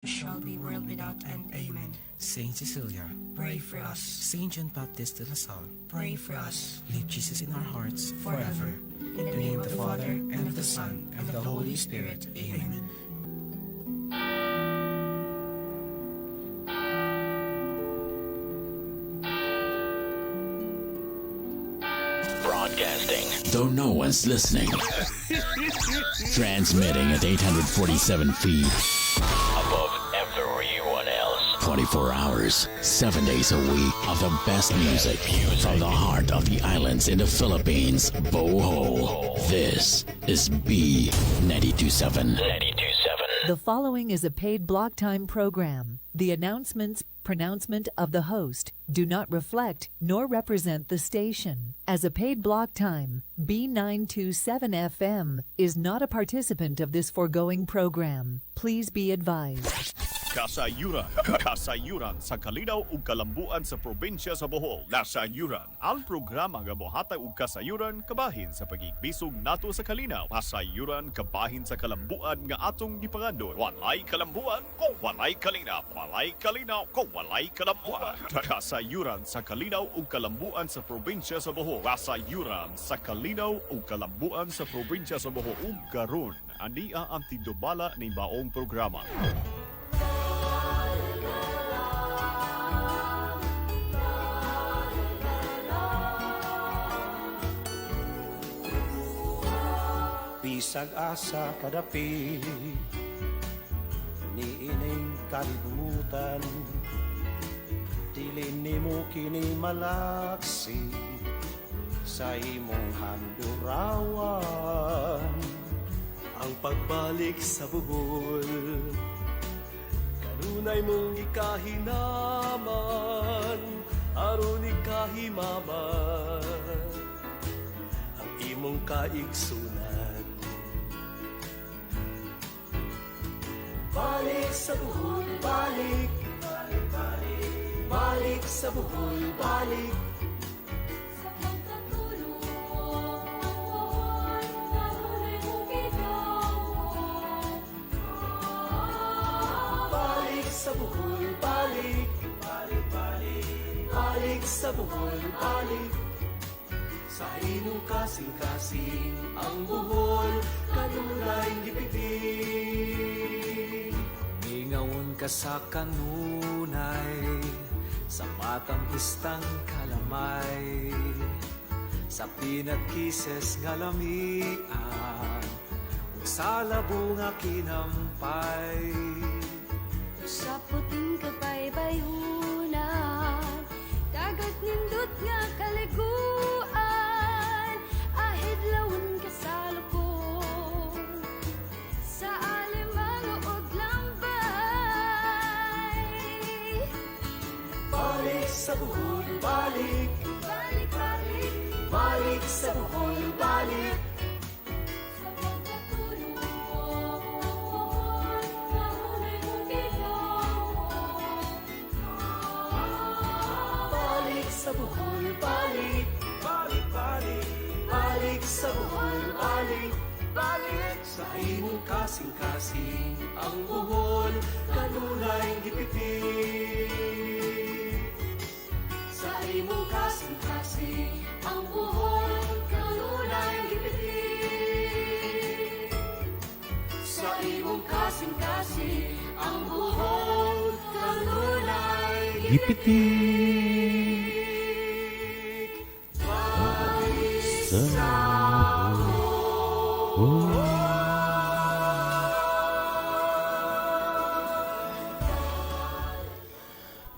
shall be world without end. Amen. Saint Cecilia, Pray for us. Saint John Baptist de La Salle, Pray for us. leave Jesus in our hearts Forever. In the name of the Father, and of the Son, and of the Holy Spirit. Amen. Broadcasting, though no one's listening. Transmitting at 847 feet above everyone else. 24 hours, 7 days a week of the best music from the heart of the islands in the Philippines, Bohol. This is B927. The following is a paid block time program. The announcements, pronouncement of the host do not reflect nor represent the station. As a paid block time, B927 FM is not a participant of this foregoing program. Please be advised. Kasayuran sa kalinaw ug kalambuan sa probinsya sa Bohol. Kasayuran, ang programa nga mohatag og kasayuran kabahin sa pagigbisog nato sa kalinaw. Kasayuran kabahin sa kalambuan nga atong gipangandon. Walay kalambuan kung walay kalinaw. Walay kalinaw kung walay kalambuan. Kasayuran sa kalinaw ug kalambuan sa probinsya sa Bohol. Kasayuran sa kalinaw ug kalambuan sa probinsya sa Bohol. Ug karon, ania ang tindubala ni baong programa. Bisag asa kadapi ni ining kalibumutan, dili nimo kini malaksi sa imong handurawan. Ang pagbalik sa bugol, kanunay mong ikahinaman, aron ikahimaman ang imong kaigsunan. Balik sa buhol, balik, balik, balik, balik sa buhol, balik. Sa pagkatulong, kanunay mong ginawan. Balik sa buhol, balik, balik, balik, balik sa buhol, balik. Sa imong kasing-kasing ang buhol, kanunay gipiting. Ngawon ka sa kanunay, sa matang istang kalamay, sa peanut kisses nga lamian, ug sa labong nga kinampay. Sa puting kapaypayunan, dagat nindot nga kaliguan, ahid lawon ka sa lukon, sa alimang og lambay. Balik sa buhol, balik, Balik, balik, balik sa buhol, balik. sa pagkatulong, kanunay mong ginawan. Balik sa buhol, balik, balik, balik, balik sa buhol, balik, balik. Sa imong kasing-kasing ang buhol, kanunay gipiting. Sa imong kasing-kasing ang buhol, kanunay gipiting. Sa imong kasing-kasing ang buhol, kanunay gipiting.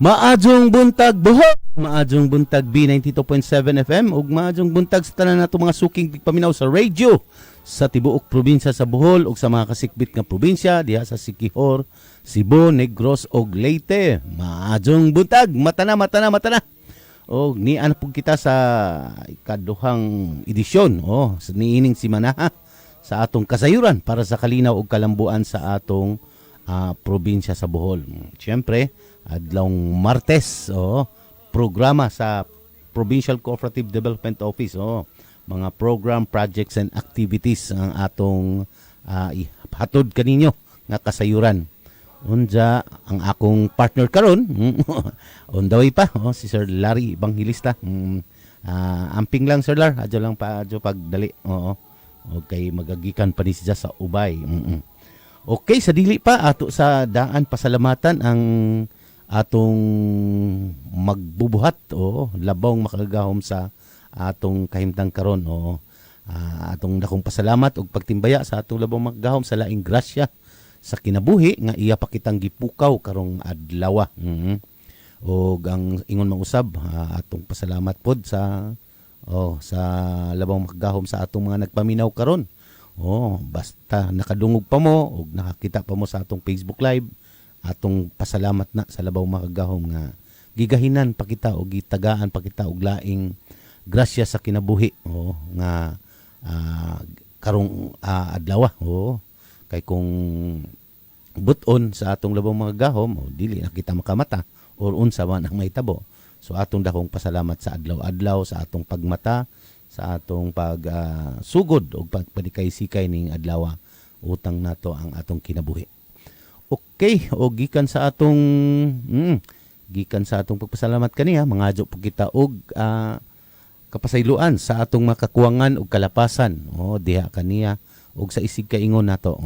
Maadjong buntag Bohol, maadjong buntag B92.7 FM ug maadjong buntag sa tanan nato mga suking tigpaminaw sa radio sa tibuok probinsya sa Bohol ug sa mga kasikbit nga probinsya diha sa Siquijor, Cebu, Negros ug Leyte. Maadjong buntag, mata na. Og nian pug kita sa ikaduhang edisyon sa niining semana sa atong kasayuran para sa kalinaw ug kalambuan sa atong probinsya sa Bohol. Siyempre, adlawng Martes, programa sa Provincial Cooperative Development Office, mga program, projects and activities ang atong hatod kaninyo nga kasayuran. Unja ang akong partner karon on the way pa si Sir Larry Evangelista. Amping lang Sir Lar, adyo lang pa adyo pagdali. Oo. Okay, magagikan pa ni siya sa ubay. Okay, sa dili pa ato sa daan pasalamatan ang atong magbubuhat labong makagahom sa atong kahimtang karon. Atong dakong pasalamat ug pagtimbaya sa atong labong makagahom sa laing grasya sa kinabuhi nga iya pa kitang gipukaw karong adlaw. O ang ingon mausab atong pasalamat pod sa labang makagahom sa atong mga nagpaminaw karon. Basta nakadungog pa mo o nakakita pa mo sa atong Facebook Live, atong pasalamat na sa labaw makagahom nga gigahinan pa kita o gitagaan pa kita og laing grasya sa kinabuhi nga karong adlaw. Kay kung buton sa atong labang magagahom dili na kita makamata or unsa man ang mahitabo. So atong dakong pasalamat sa adlaw-adlaw sa atong pagmata, sa atong pagsugod o pagpadikay-sikay ning adlaw. Utang nato ang atong kinabuhi. Okay, o gikan sa atong pagpasalamat kaniya, mangadyo po kita og kapasayloan sa atong makakuwangan og kalapasan. Diha kaniya og sa isig kaingon nato.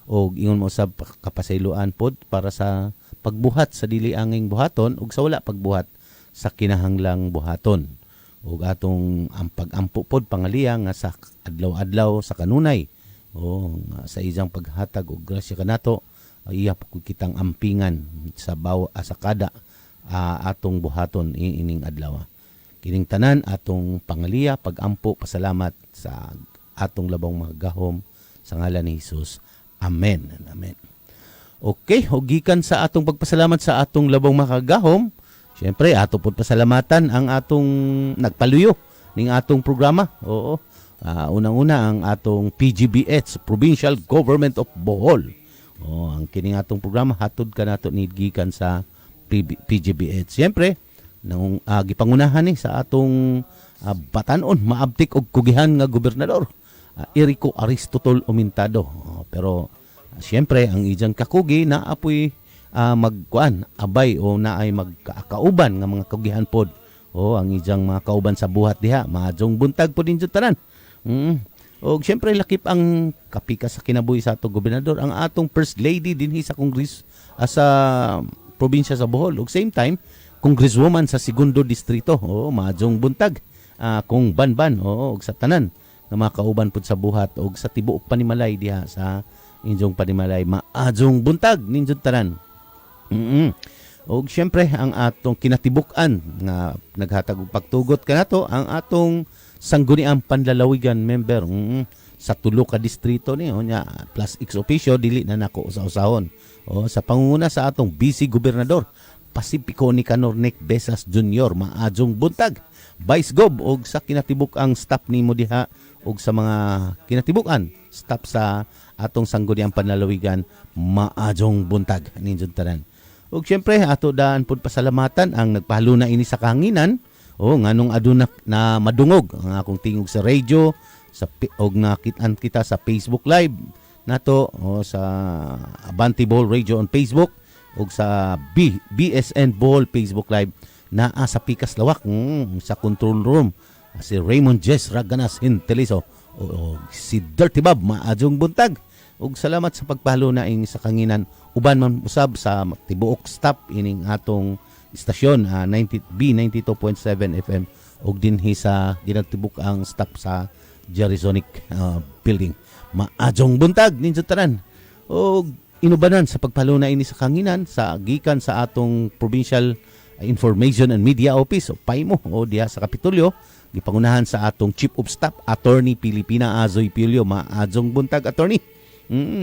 Og ingon mo sa kapasayloan pod para sa pagbuhat sa dili anging buhaton ug sa wala pagbuhat sa kinahanglang buhaton. Ug atong ang pagampo pod pangaliya nga sa adlaw-adlaw sa kanunay. Sa iyang paghatag og grasya kanato, iya po kitang ampingan sa sa kada atong buhaton ining adlaw. Kining tanan atong pangaliya, pagampo, pasalamat sa atong labang magahom sa ngalan ni Hesus. Amen. Amen. Okay, gikan sa atong pagpasalamat sa atong labang makagahom, syempre ato pod pasalamatan ang atong nagpaluyo ning atong programa. Unang-una ang atong PGBH, Provincial Government of Bohol. Ang kining atong programa hatod kanato ni gikan sa PGBH. Syempre, nang gipangunahan ni sa atong batanon maabtik og kugihan nga gobernador Erico Aristotol Umintado. Pero siyempre ang ijang kakugi na apoy magkuan abay o naay magkauban nga mga kugihan pod. Ang ijang mga kauban sa buhat diha maadjong buntag pod ninyo tanan. O siyempre lakip ang kapika sa kinabuhi sa atong gobernador ang atong First Lady dinhi sa Kongres sa probinsya sa Bohol. Ug same time Congresswoman sa Segundo Distrito. Maadjong buntag kung banban ug sa tanan nga mga kauban pod sa buhat ug sa tibuok panimalay diha sa inyong panimalay maadjong buntag ninyong tanan. O syempre ang atong kinatibuk-an nga naghatag og pagtugot kanato ang atong sangguniang panlalawigan member sa tulo ka distrito ni nya plus ex officio dili na nako usa-usahon. Sa pangunguna sa atong vice gobernador Pacifico Nicanor Nick Besas Jr. maadjong buntag. Vice Gob og sa kinatibuk ang staff nimo diha og sa mga kinatibukan staff sa atong sangguniang panlalawigan maadjong buntag ninyo tanan. Ug syempre ato daan pud pasalamatan ang nagpahaluna ini sa kahanginan nganong aduna na madungog ang akong tingog sa radio sa og nakitaan kita sa Facebook Live nato sa Abante Bohol Radio on Facebook ug sa BSN Bohol Facebook Live naa sa Pikas Lawak sa control room si Raymond Jess Raganas Hinteliso o si Dirty Bob maadjong buntag. Ug salamat sa pagpahaluna ing sa kanginan uban man usab sa tibuok staff ining atong istasyon B92.7 FM ug dinhi sa ginatibuk ang staff sa Jerizonic building. Maadjong buntag ninyo tanan. Ug inubanan sa pagpahaluna ini sa kanginan sa gikan sa atong Provincial Information and Media Office o PAIMO diha sa Kapitolyo gipangunahan sa atong Chief of Staff Attorney Pilipina Azoy Pilio. Maadjong buntag attorney.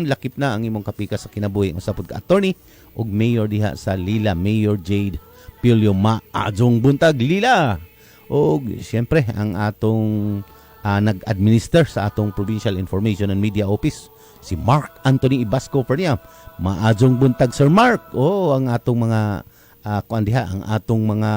Lakip na ang imong kapika sa kinabuhi usapod ka attorney ug mayor diha sa Lila Mayor Jade Pilio. Maadjong buntag Lila. Ug syempre ang atong nag-administer sa atong Provincial Information and Media Office si Mark Anthony Ibasco Perniam. Maadjong buntag Sir Mark. Ang atong mga ang atong mga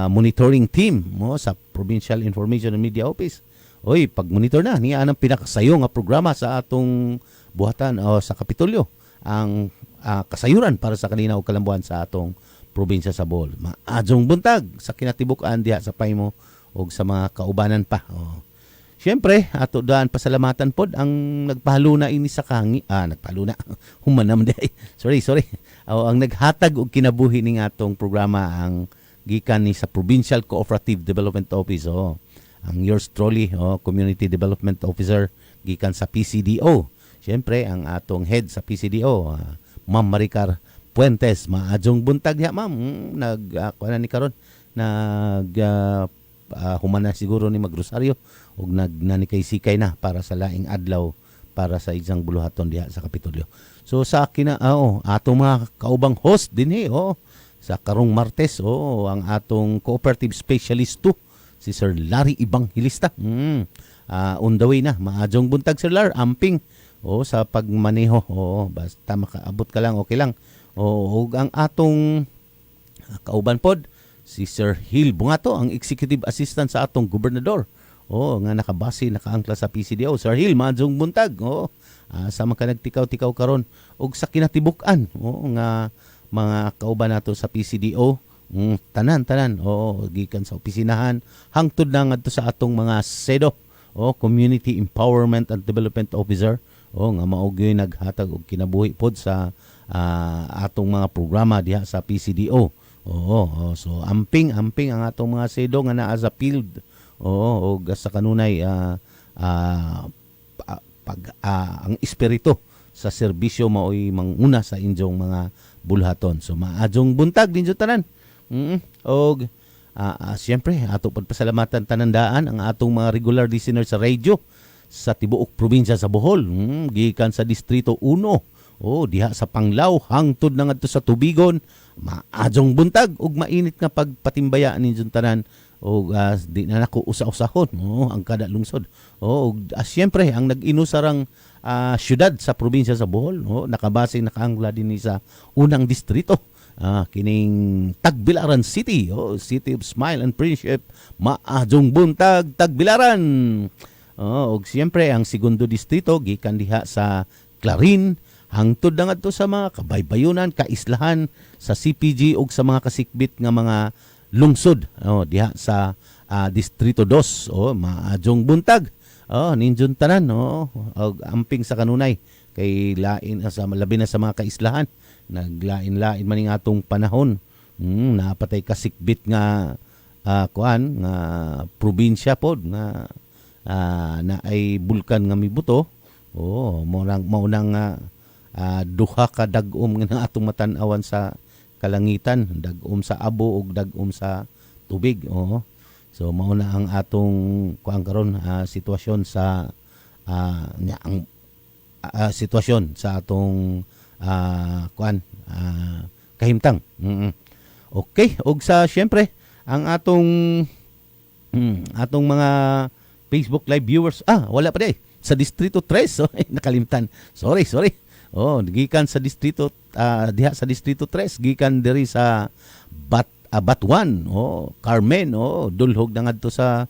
monitoring team sa Provincial Information and Media Office. Pag-monitor na niya ang pinakasayo nga programa sa atong buhatan sa Kapitolyo. Ang kasayuran para sa kanina o kalambuan sa atong probinsya sa Bohol. Maadjong buntag sa kinatibuk-an diha sa paymo o sa mga kaubanan pa. Siyempre, ato daan pasalamatan pod ang nagpahaluna ini sa nagpahaluna. Humanam day. Sorry. Ang naghatag og kinabuhi ning atong programa ang gikan ni sa Provincial Cooperative Development Office. Ang yours truly, Community Development Officer gikan sa PCDO. Siyempre, ang atong head sa PCDO, Ma'am Maricar Puentes. Maadjong buntag niya, ma'am. Kuha ni karon humana siguro ni magrosaryo ug nagnanikay-sikay na para sa laing adlaw para sa isang buluhaton diha sa Kapitolyo. So sa akin na atong mga kaubang host dinhi sa karong Martes ang atong cooperative specialist si Sir Larry Evangelista. On the way na, maadjong buntag Sir Lar, amping sa pagmaneho. Basta makaabot ka lang, okay lang. Ug ang atong kauban pod si Sir Hill Bungato, ang executive assistant sa atong gobernador. Nga nakaangkla sa PCDO. Sir Hill, maadjong buntag. Sa mga nagtikaw-tikaw karon ug sa kinatibuk-an nga mga kauban nato sa PCDO. Tanan. Gikan sa opisinahan hangtod na ngadto sa atong mga SEDO, Community Empowerment and Development Officer. Nga maugyoy naghatag og kinabuhi pod sa atong mga programa diha sa PCDO. So amping ang atong mga SEDO nga naa sa field. Sa kanunay ang espiritu sa serbisyo mao'y manguna sa inyong mga bulhaton. So maadjong buntag dinyo tanan. Siyempre ato pasalamatan tanandaan ang atong mga regular listeners sa radio sa tibuok probinsya sa Bohol. Gikan sa Distrito 1. Diha sa Panglao hangtod na ngadto sa Tubigon. Maadjong buntag ug mainit nga pagpatimbaya ninyo tanan. Di na nako usa-usahon ang kada lungsod. Siyempre ang nag-inusarang syudad sa probinsya sa Bohol, nakabase nakaangla din sa unang distrito, kining Tagbilaran City, City of Smile and Friendship. Maadjong buntag Tagbilaran. Siyempre ang segundo distrito gikan diha sa Clarin hangtod na ngadto sa mga kabaybayunan, kaislahan sa CPG ug sa mga kasikbit nga mga lungsod diha sa Distrito 2. Maadjong buntag ninjon tanan amping sa kanunay kay lain sa labi na sa mga kaislahan naglain-lain man ning atong panahon. Napatay kasikbit nga nga probinsya pod nga na ay bulkan nga mibuto. Maunang duha ka dag-om nga atong matan-awan sa kalangitan, dag-om sa abo ug dag-om sa tubig. So mao na ang atong karon sitwasyon sa sitwasyon sa atong kahimtang. Okay, ug sa syempre ang atong mga Facebook live viewers, wala pa di sa Distrito 3. Nakalimtan. Sorry. Gikan sa distrito diha sa Distrito 3, gikan diri sa Batuan, Carmen, dulhog na ngadto sa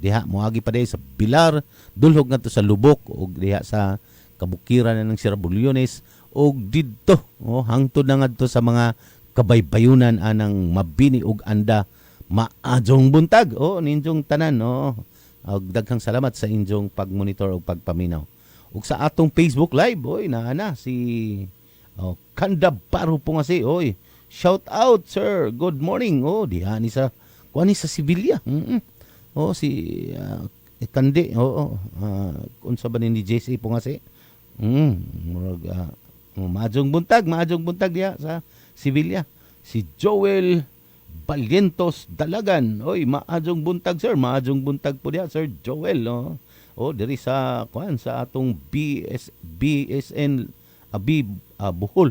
diha moagi pa diri sa Bilar, dulhog ngadto sa Lubok ug diha sa kabukiran ng Sierra-Bulyones ug didto hangtod na ngadto sa mga kabaybayunan anang Mabini ug Anda. Maadjong buntag ninjong tanan ug daghang salamat sa inyong pagmonitor ug pagpaminaw. Ug sa atong Facebook Live, naana si Kanda Baro po nga shout out sir, good morning. Diha ni sa Sibilya. Si Kande, unsa ba ni JC po nga maadjong buntag diha sa Sibilya. Si Joel Balientos Dalagan, maadjong buntag sir, maadjong buntag po diha Sir Joel. Diri sa sa atong BSN Bohol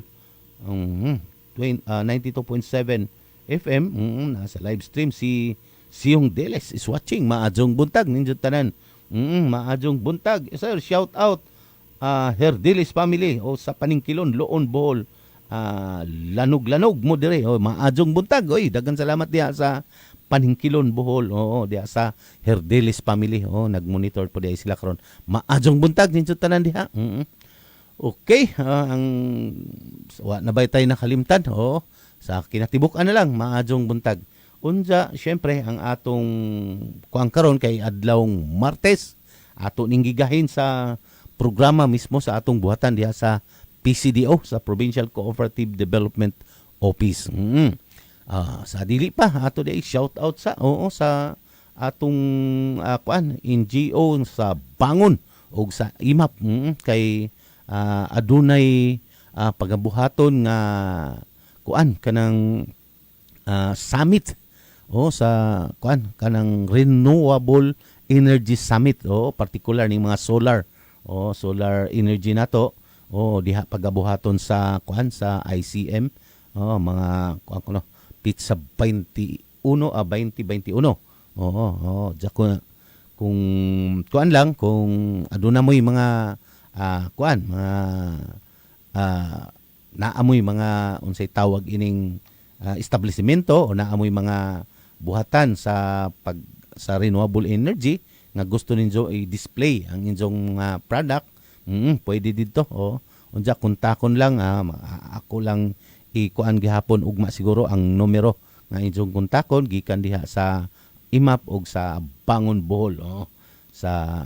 92.7 FM. Nasa live stream si Siyong Deles is watching. Maadjong buntag ninyo tanan. Maadjong buntag sir, shout out Herdilis family sa Paningkilon, Loon, Bohol. Lanog mo dire. Maadjong buntag. Daghang salamat diha sa Paningkilon, Bohol. Diha sa Herdelis family. Nagmonitor po diha sila karon. Maadjong buntag ninyo tanan diha. Okay, ang na ba tayo nakalimtan? Sa kinatibukan na lang, maadjong buntag. Unja, syempre, ang atong kuang karon kay adlawng Martes, ato ning gigahin sa programa mismo sa atong buhatan diha sa PCDO, sa Provincial Cooperative Development Office. Sa dili pa, ato di shout out sa atong NGO sa Bangon o sa IMAP kay adunay pagabuhaton nga kanang summit sa kanang Renewable Energy Summit particular ning mga solar energy nato diha pagabuhaton sa sa ICM mga pizza 21 2021 kung kung aduna mo'y mga naamoy mga unsay tawag ining establishmento o naamoy mga buhatan sa renewable energy nga gusto ninyo i-display ang inyong product, pwede dito unja kontakon lang ako lang ikuan gihapon ugma siguro ang numero nga inyong kontakon gikan diha sa IMAP og sa Bangon Bohol sa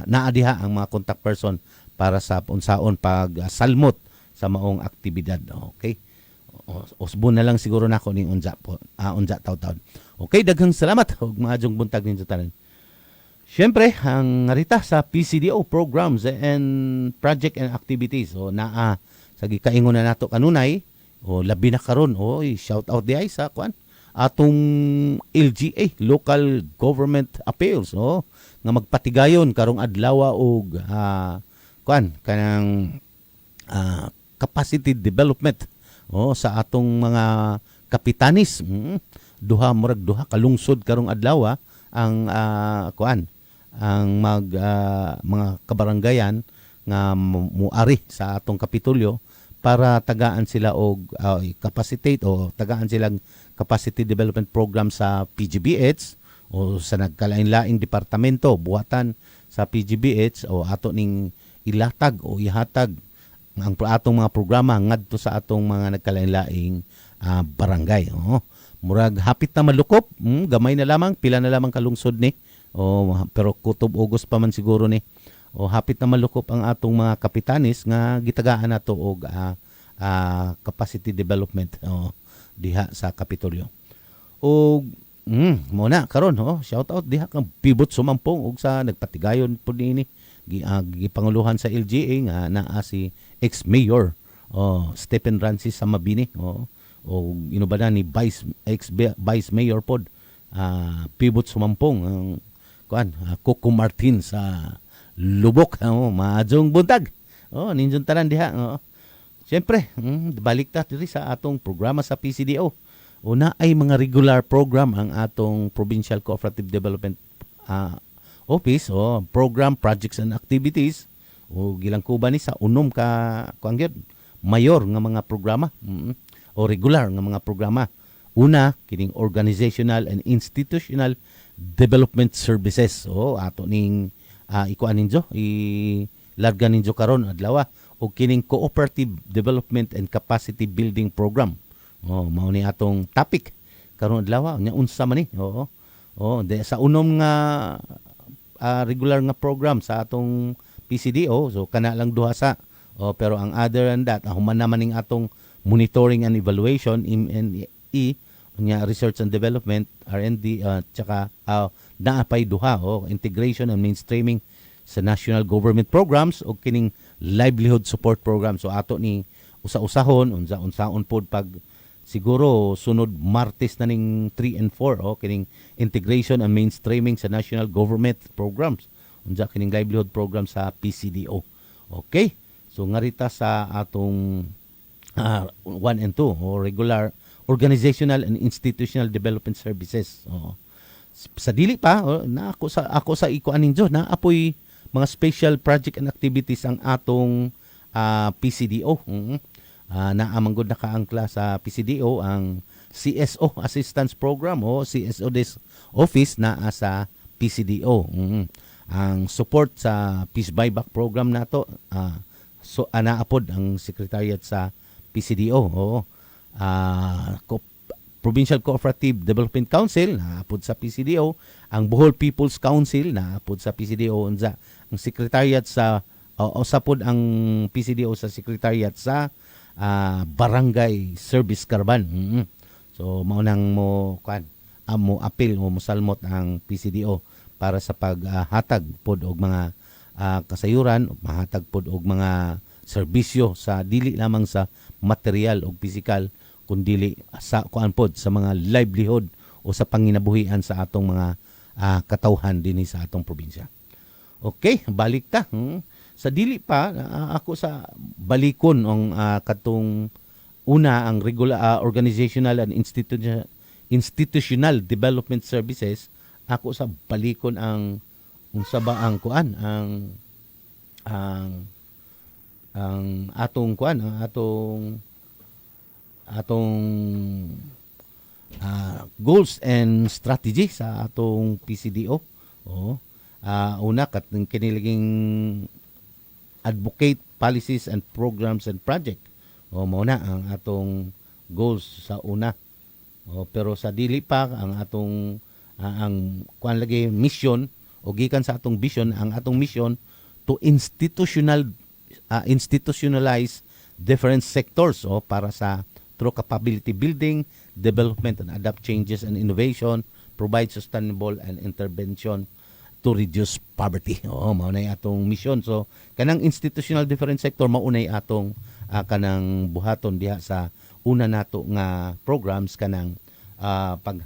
naa diha ang mga contact person para sa unsaon pag salmot sa maong aktibidad. Okay? Usbon na lang siguro nako ning unja taw-taw. Okay, daghang salamat ug maadjong buntag ninyo tanan. Syempre, ang narita sa PCDO programs and project and activities naa sa gikaingon na nato kanunay labi na karon shout out diay sa atong LGA, Local Government Appeals nga magpatigayon karong adlaw og kanang capacity development sa atong mga kapitanis. Duha ka lungsod karong adlaw ang ang mga kabaranggayan nga muari sa atong kapitulyo para tagaan sila og capacitate o tagaan silang capacity development program sa PGBH o sa nagkalain-laing departamento buhatan sa PGBH o ato ning ilatag o ihatag ang atong mga programa ngadto sa atong mga nagkalain-laing barangay. Murag hapit na malukop, gamay na lamang, pila na lamang kalungsod ni. Pero kutob August pa man siguro ni. Hapit na malukop ang atong mga kapitanis nga gitagaan nato og capacity development diha sa Kapitolyo. Muna karon shout out diha kang pivot sumampong og sa nagpatigayon pud niini gipanguluhan sa LGA nga naa si ex-mayor Stephen Francis Samabini o inubada ni ex-vice mayor pod pivot sumampong ang Coco Martin sa Lubok maadjong buntag ninjon tanan diha Siyempre, balik ta diri sa atong programa sa PCDO. Una ay mga regular program ang atong Provincial Cooperative Development Office program, projects and activities gilangkuban ni sa unom ka mayor nga mga programa regular nga mga programa. Una, kining organizational and institutional development services. Ato ning ikuan ninyo ilarga ninyo karon adlaw o kining cooperative development and capacity building program. Mao ni atong topic karon adlaw nya unsa man ni. Sa unom nga regular nga program sa atong PCDO so kana lang duha sa pero ang other than that human naman ning atong monitoring and evaluation MNE nya research and development R&D tsaka naapay duha integration and mainstreaming sa national government programs o kining livelihood support program. So ato ni usa-usahon unsaon pod pag siguro sunod Martes na ning 3 and 4 kining integration and mainstreaming sa national government programs. Unsa kining livelihood program sa PCDO. Okay? So ngarita sa atong 1 and 2 regular organizational and institutional development services. Sa dili pa na ako sa ikuan ninyo na apoy mga special project and activities ang atong PCDO. Naamanggod na kaangkla sa PCDO ang CSO Assistance Program o CSO Desk Office na sa PCDO. Ang support sa Peace Buyback Program nato so naapod ang secretariat sa PCDO. Oo. Provincial Cooperative Development Council naapod sa PCDO, ang Bohol People's Council naapod sa PCDO, unsa ang secretariat sa usapod ang PCDO sa secretariat sa Barangay Service Caravan. So mao nang mo appeal mo salmot ang PCDO para sa paghatag pod og mga kasayuran, mahatag pod og mga serbisyo sa dili lamang sa material o physical kundi sa kuan pod sa mga livelihood o sa panginabuhian sa atong mga katawhan dinhi sa atong probinsya. Okay, balik ta. Sa dili pa ako sa balikon ang katong una ang regular organizational and institutional development services. Ako sa balikon ang unsa ba ang kuan ang atong kuan ang atong goals and strategy sa atong PCDO. Una kat kiniliging advocate policies and programs and project. Mao na ang atong goals sa una. Pero sa dili pa ang atong ang kuan lagi mission o gikan sa atong vision, ang atong mission to institutionalize different sectors para sa through capability building, development and adapt changes and innovation, provide sustainable and intervention to reduce poverty. Mao na atong mission. So kanang institutional different sector mao na atong kanang buhaton diha sa una nato nga programs kanang pag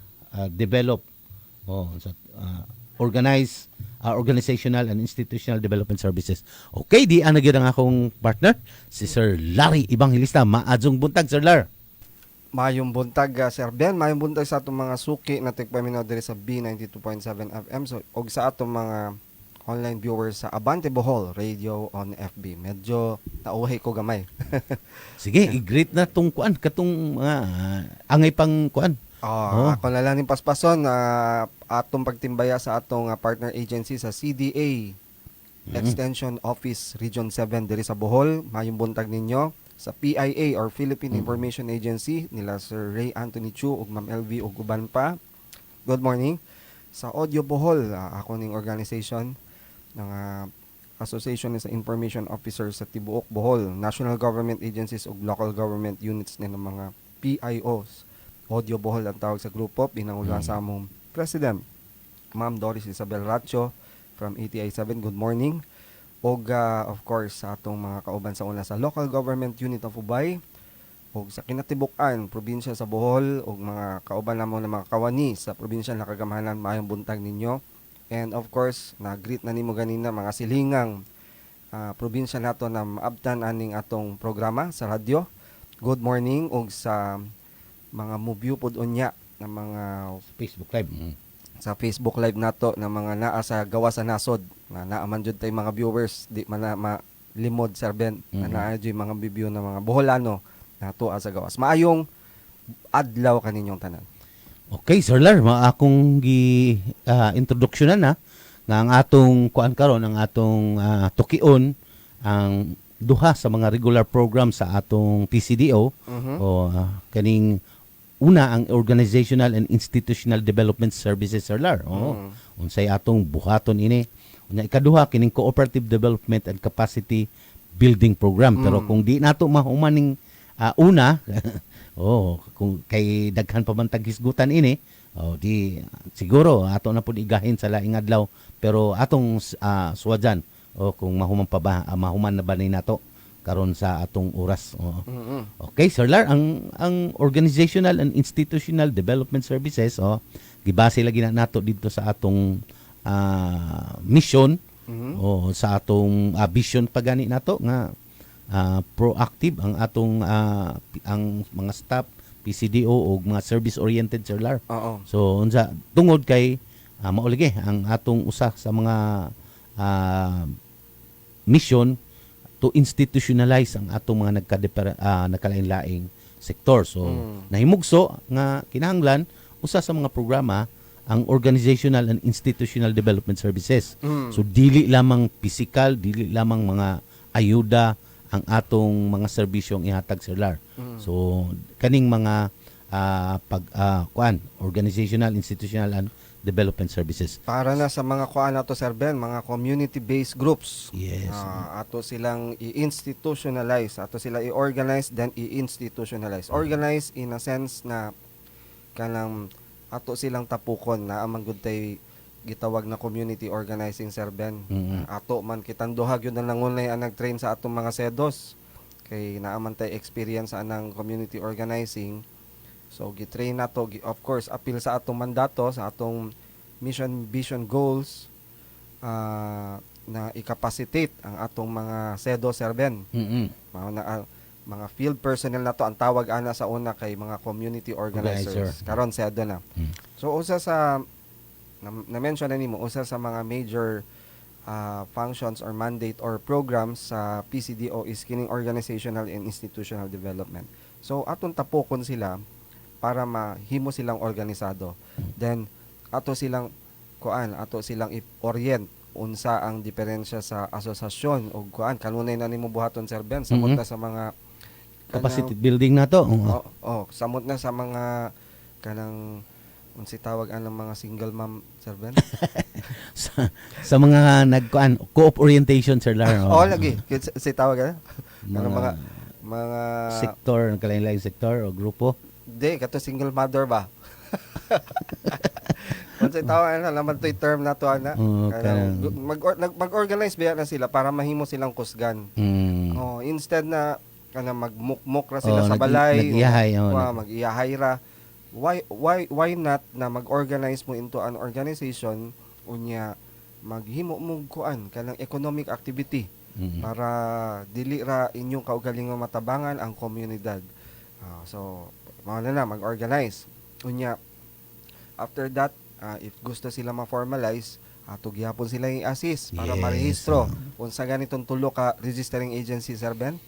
develop organizational and institutional development services. Okay, di ana gyud ang akong partner si Sir Larry Evangelista. Maadjong buntag Sir Lar. Mayong buntag, Sir Ben. Mayong buntag sa atong mga suki na tigpaminaw diri sa B92.7 FM. So, og sa atong mga online viewers sa Abante Bohol Radio on FB. Medyo nauhay ko gamay. Sige, i-greet na tong kuan katong mga angay pang kuan. Ako na lang ng paspason atong pagtimbaya sa atong partner agency sa CDA Extension Office Region 7 diri sa Bohol. Mayong buntag ninyo. Sa PIA or Philippine Information Agency nila Sir Ray Anthony Chu ug Ma'am LV ug uban pa. Good morning. Sa Audio Bohol, ako ning organization ng Association sa Information Officers sa Tibuok Bohol, National Government Agencies ug Local Government Units ng mga PIOs. Audio Bohol ang tawag sa grupo, pinanguluhan sa among President, Ma'am Doris Isabel Ratio from ATI 7. Good morning. Og of course sa atong mga kauban sa una sa Local Government Unit of Ubay og sa kinatibuk-an probinsya sa Bohol og mga kauban namo na mga kawani sa probinsya na Kagamahanan, maayong buntag ninyo. And of course na-greet na nimo ganina mga silingang probinsya nato na maabtan aning atong programa sa radyo. Good morning og sa mga movie pod unya na mga Facebook Live. Sa Facebook Live nato na mga naa sa gawa sa nasod na naaman jud tay mga viewers di man na malimod Sir Ben na naa jud mga review na mga Boholano nato sa gawas. Maayong adlaw kaninyong tanan. Okay, Sir Lar, akong introduksyonan na nga ang atong kuan karon ang atong tukion ang duha sa mga regular program sa atong PCDO kaning una ang organizational and institutional development services Sir Lar. Unsay atong buhaton ini. Unya ikaduha kining cooperative development and capacity building program. Pero kung di nato mahumaning una kung kay daghan pa man tag hisgutan ini, di siguro ato na pud igahin sa laing adlaw. Pero atong suwadyan kung mahuman pa ba mahuman na ba ni nato karon sa atong oras. Okay, Sir Lar, ang organizational and institutional development services gibase lagi na nato dito sa atong mission sa atong vision pagani nato nga proactive ang atong ang mga staff PCDO o mga service oriented Sir Lar. So unsa tungod kay mauligi ang atong usa sa mga mission to institutionalize ang atong mga nagkalain-laing sektor. So, nahimugso nga kinahanglan usa sa mga programa ang organizational and institutional development services. So, dili lamang physical, dili lamang mga ayuda ang atong mga serbisyong ihatag Sir Lar. So kaning mga organizational, institutional and development services. Para na sa mga kuan nato Sir Ben, mga community-based groups. Yes. Ato silang i-institutionalize, ato sila i-organize, then i-institutionalize. Organize in a sense na kanang ato silang tapukon na amang good tay gitawag na community organizing Sir Ben. Ato man kitang duha gyud na nangunay ang nag-train sa atong mga sedos. Kay naaman tay experience anang community organizing. So gitrain nato, of course, appeal sa atong mandato, sa atong mission, vision, goals na i-capacitate ang atong mga sedo Sir Ben. Mga field personnel na to ang tawag ana sa una kay mga community organizers. Karon sedo na. So usa sa na-mention na nimo, usa sa mga major functions or mandate or programs sa PCDO is kining organizational and institutional development. So atong tapokon sila para mahimo silang organisado. Then ato silang i-orient unsa ang diferensya sa asosasyon o kanunay na nimo buhaton Sir Ben samot na sa mga Capacity building na to. Samot na sa mga kanang unsi tawag ang mga single mom Sir Ben. sa mga co-op orientation Sir Lar. Lagi si tawag mga sektor, kalain-lain sektor o grupo. Di, kato single mother ba? Kung sa tawag naman to term na to mag-organize ba na sila para mahimo silang kusgan. Instead na magmukmok ra sila sa balay, mag-iyahay ra. Why not na mag-organize mo into an organization unya maghimo mo kanang economic activity para dili ra inyong kaugalingong matabangan ang komunidad. So mag-organize. Unya, after that, if gusto sila ma-formalize, gyapon sila i-assist para marehistro. Unsa ganitong tulo ka registering agency, Sir Ben?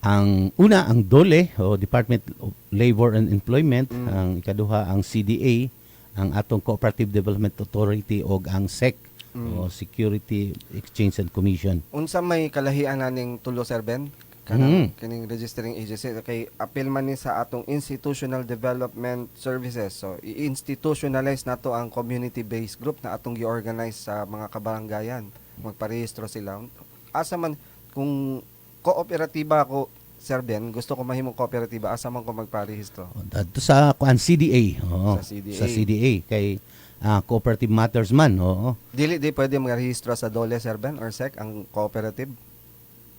Ang una, ang DOLE, o Department of Labor and Employment. Ang ikaduha, ang CDA, ang atong Cooperative Development Authority, o ang SEC, o Security Exchange and Commission. Unsa may kalahian naning tulo, Sir Ben? Kining registering agency kay appeal man ni sa atong institutional development services. So i-institutionalize nato ang community-based group na atong gi-organize sa mga kabaranggayan. Magparehistro sila. Asa man kung kooperatiba ako Sir Ben, gusto ko mahimong kooperatiba, asa man ko magparehistro? Dito sa CDA. Sa CDA kay cooperative matters man. Dili pwede mag-rehistro sa DOLE Sir Ben or SEC ang cooperative?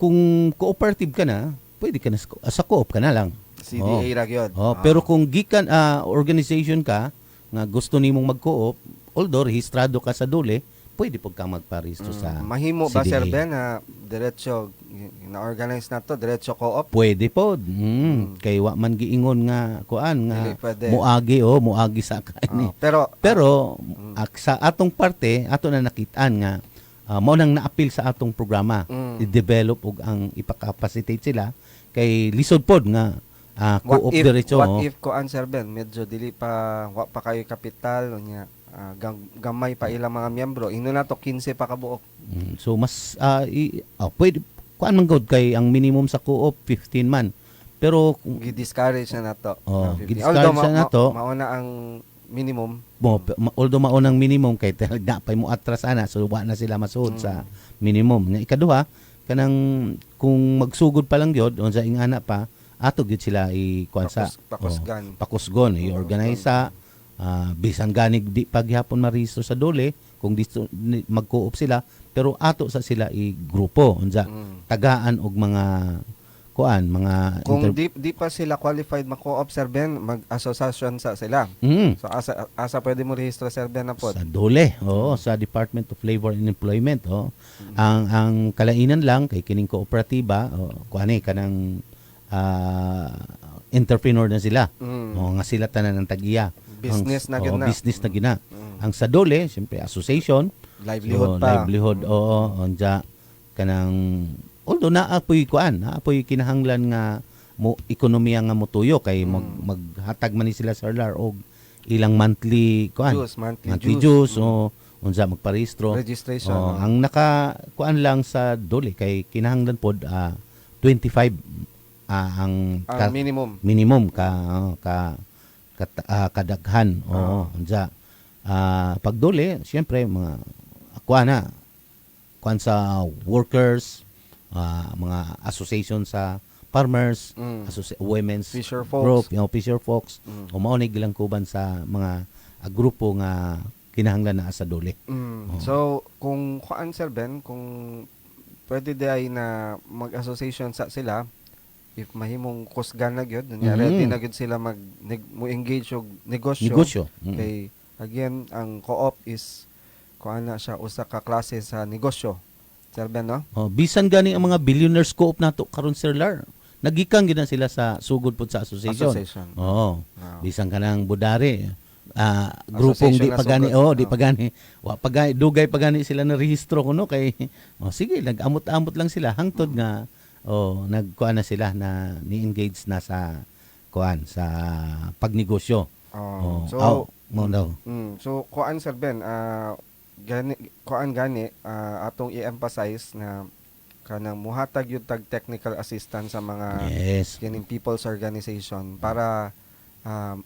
Kung cooperative ka na, pwede ka na sa co-op ka na lang. CDA ra gyud. Pero kung gikan organization ka nga gusto nimong mag-co-op, although rehistrado ka sa DOLE, pwede pud kang magparehistro sa mahimo ba CDA. Sir Ben na diretso na-organize na to diretso co-op? Pwede pod. Kay wa man giingon nga muagi sa kani. Pero sa atong parte, ato na nakitaan nga mao nang na-appeal sa atong programa. I-develop og ang ipakapacitate sila kay lisod pod nga co-op diretso. What if Sir Ben, medyo dili pa wa pa kayo kapital unya gamay pa ilang mga miyembro, ino na to 15 pa kabuok. So mas pwede kuan man gud kay ang minimum sa co-op 15 man. Pero gi-discourage na nato. Gi-discourage na nato. Mauna ang minimum. Although maunang minimum kay napay mo atras ana so wa na sila masuod sa minimum. Nga ikaduha kanang kung magsugod pa lang gyud unsa ing ana pa ato gyud sila i-kuansa pakusgon i-organize sa bisan ganig di paghapon marehistro sa DOLE kung dito mag-co-op sila pero ato sa sila i-grupo unsa tagaan og mga mga kung di pa sila qualified ma-co-op Sir Ben, mag-association sa sila. So asa pwede mo rehistro Sir Ben na pod? Sa DOLE, sa Department of Labor and Employment. Ang kalainan lang kay kining kooperatiba, kanang entrepreneur na sila. Nga sila tanan ng tagiya. Business na gina. Business na gina. Ang sa DOLE, siyempre association, livelihood pa. Livelihood, onja kanang although naapoy kinahanglan nga ekonomiya nga motuyo kay maghatag man ni sila sa RLAR og ilang monthly dues o unsa magparehistro registration. ang naka lang sa DOLE kay kinahanglan pod 25 ang Minimum. kadaghan. Oo, unsa. Pagduli, siyempre mga kuan sa workers, mga association sa farmers, women's Fisher group, folks. fisher folks, o mao ni gilangkuban sa mga grupo nga kinahanglan na sa duli. So, kung kuan Sir Ben, kung pwede day na mag-association sa sila, if mahimong kusgan na gyud, ready na gyud sila mo engage og negosyo. Kay again, ang co-op is kuan na siya usa ka klase sa negosyo. Sir Ben, no? Bisan gani ang mga billionaires co-op nato karon Sir Lar. Nagikang gid na sila sa sugod pod sa association. Oo. Bisan kanang budari. Grupong di pagani di pagani wa pagani dugay pagani sila na rehistro kuno kay sige nag-amot-amot lang sila hangtod nga nagkuan na sila na ni-engage na sa kuan sa pagnegosyo. So kuan Sir Ben, gani atong i-emphasize na kanang muhatag yung tag technical assistance sa mga kining people's organization para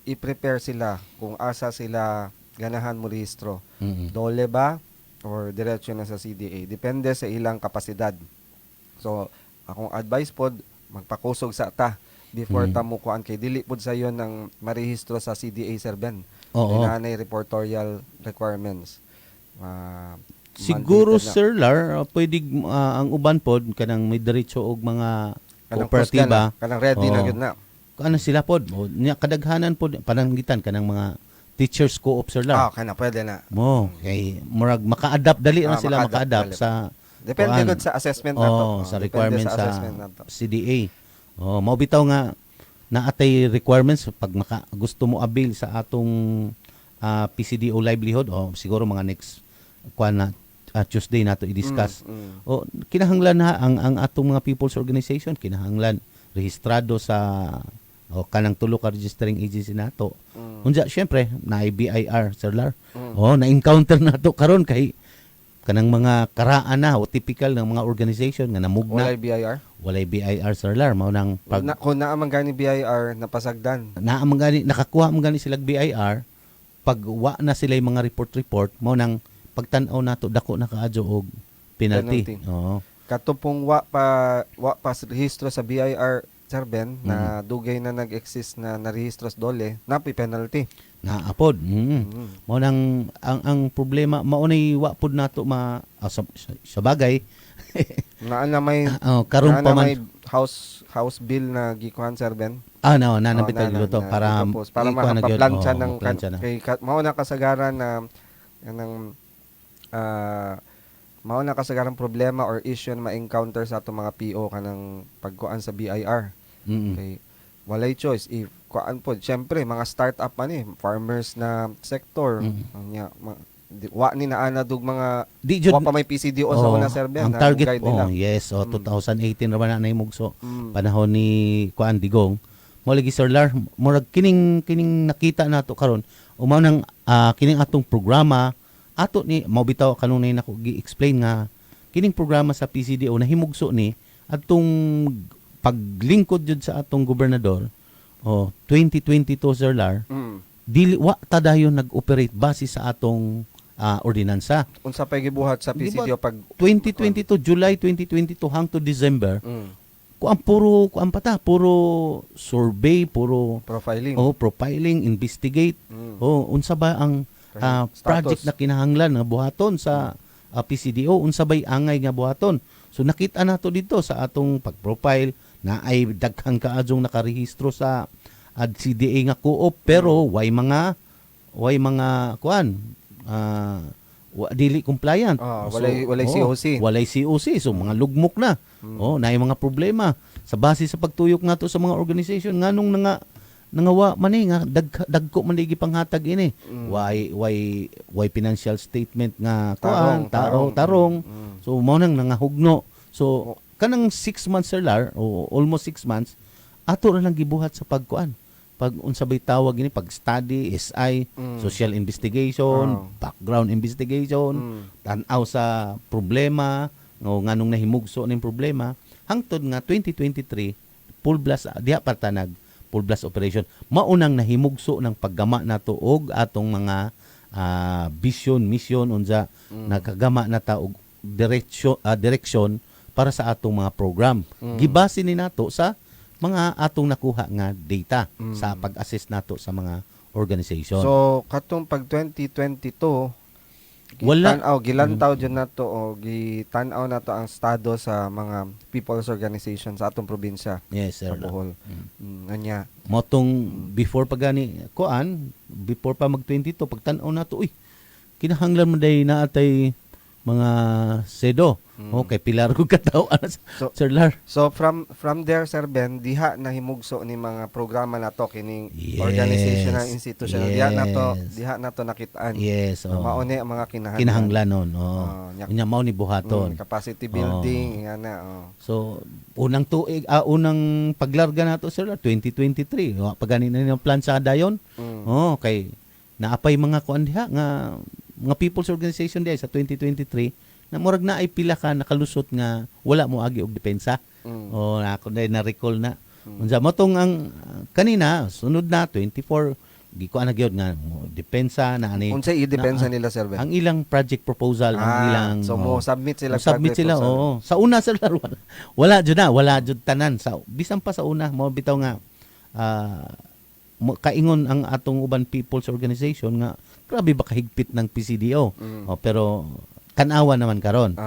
i-prepare sila kung asa sila ganahan mo rehistro. Dole ba or diretso na sa CDA? Depende sa ilang kapasidad. So, akong advice pod, magpakusog sa ta before ta mo kuan kay dili pod sayo ng marehistro sa CDA Sir Ben. Inanay reportorial requirements. Siguro Sir Lar, pwede ang uban pod kanang may diretso og mga kooperatiba kanang ready na gyud na. Ano sila pod nya kadaghanan pod panangitan kanang mga teachers co-op Sir Lar. Kana pwede na. Kay murag maka-adapt dali na sila maka-adapt sa depende gud sa assessment nato. Sa requirements sa CDA. Mao bitaw nga naatay requirements pag gusto mo avail sa atong PCDO livelihood siguro mga next kuan na Tuesday nato i-discuss. Kinahanglan na ang atong mga people's organization kinahanglan rehistrado sa kanang tulo ka registering agency nato. Unja syempre na BIR Sir Lar. Na-encounter nato karon kay kanang mga karaan na o typical ng mga organization nga namugna. Walay BIR Sir Lar mao nang kung naa man gani BIR napasagdan. Naa man gani nakakuha man gani sila BIR pag wa na sila yung mga report mao nang pagtan-aw nato dako na kaadyo og penalty. Katupong wa pa rehistro sa BIR Sir Ben na dugay na nag-exist na narehistro sa dole, napi penalty. Naapod. Mao nang ang problema mao nay wa pud nato sa bagay. na may karon pa man may house bill na gikuhan Sir Ben. Nanapit luto para makaplansya ng kay mao na kasagaran na mao na kasagaran problema or issue na ma-encounter sa atong mga PO kanang pagkuan sa BIR. Okay. Walay choice if kuan po syempre mga startup farmers na sector wa ni naana dug mga wa pa may PCDO sa una Sir Ben. Ang target 2018 ra man na himugso panahon ni kuan Digong. Mo lagi Sir Lar, murag kining nakita nato karon umaw nang kining atong programa ato ni mabitaw kanunay nako gi-explain nga kining programa sa PCDO na himugso ni atong paglingkod jud sa atong gobernador 2022 Sir Lar dili wa ta dayon nag-operate base sa atong ordinansa. Unsa pay gibuhat sa PCDO pag 2022 July 2022 hangtod December puro survey, puro profiling, investigate. Unsa ba ang project na kinahanglan nga buhaton sa PCDO, unsa bay angay nga buhaton. So nakita nato dito sa atong pag-profile na ay daghang kaadjong nakarehistro sa CDA nga co-op pero way mga kuan dili compliant. Walay COC. Walay COC. So mga lugmok na. Naay mga problema sa base sa pagtuyok nato sa mga organization nganong nangawa man nga dagko man ligi panghatag ini. Why financial statement nga kuan tarong. So mao nang nangahugno. So kanang 6 months Sir Lar o almost 6 months ato ra lang gibuhat sa pagkuan. Pag unsa bay tawag ini pag study, SI, social investigation, background investigation, tan-aw sa problema, nganong nahimugso ning problema. hangtod nga 2023 full blast diha patanag full blast operation. Maunang nahimugso ng paggama nato og atong mga vision, mission unsa nagkagama na ta og direksyon para sa atong mga program. Gibase ni nato sa mga atong nakuha nga data sa pag-assess nato sa mga organization. So katong pag 2022 Wala. gilantaw jud nato o gitan-aw nato ang estado sa mga people's organization sa atong probinsya Yes, sa sir. Bohol. Anya. Motong before pa gani before pa mag 22 pagtan-aw nato kinahanglan mo day naatay mga sedo. Okay, pilar ko kataw So- Sir Lar. So from there Sir Ben, diha nahimugso ni mga programa nato kining Yes. organizational institutional. Yes. Diha nato nakitaan. Yes, Na mao ni ang mga kinahanglan nun. nya- Unya mao ni buhaton. capacity building nga na. So, unang tuig, unang paglarga nato Sir Lar 2023. Pagani na yung plan sa dayon. Okay. Naapay mga kuan diha nga mga people's organization diha sa 2023 na murag na ay pila ka nakalusot nga wala mo agi og depensa. O ako na recall na. Unsa mo tong ang kanina sunod na 24 gikuan na gyud nga depensa na ani. Unsay i-depensa nila Sir Ben? Ang ilang project proposal ang ilang so mo submit sila submit sila sa una Sir Lar, wala jud tanan sa bisan pa sa una mo bitaw nga kaingon ang atong uban people's organization nga grabe ba kahigpit ng PCDO. Pero kanawa naman karon.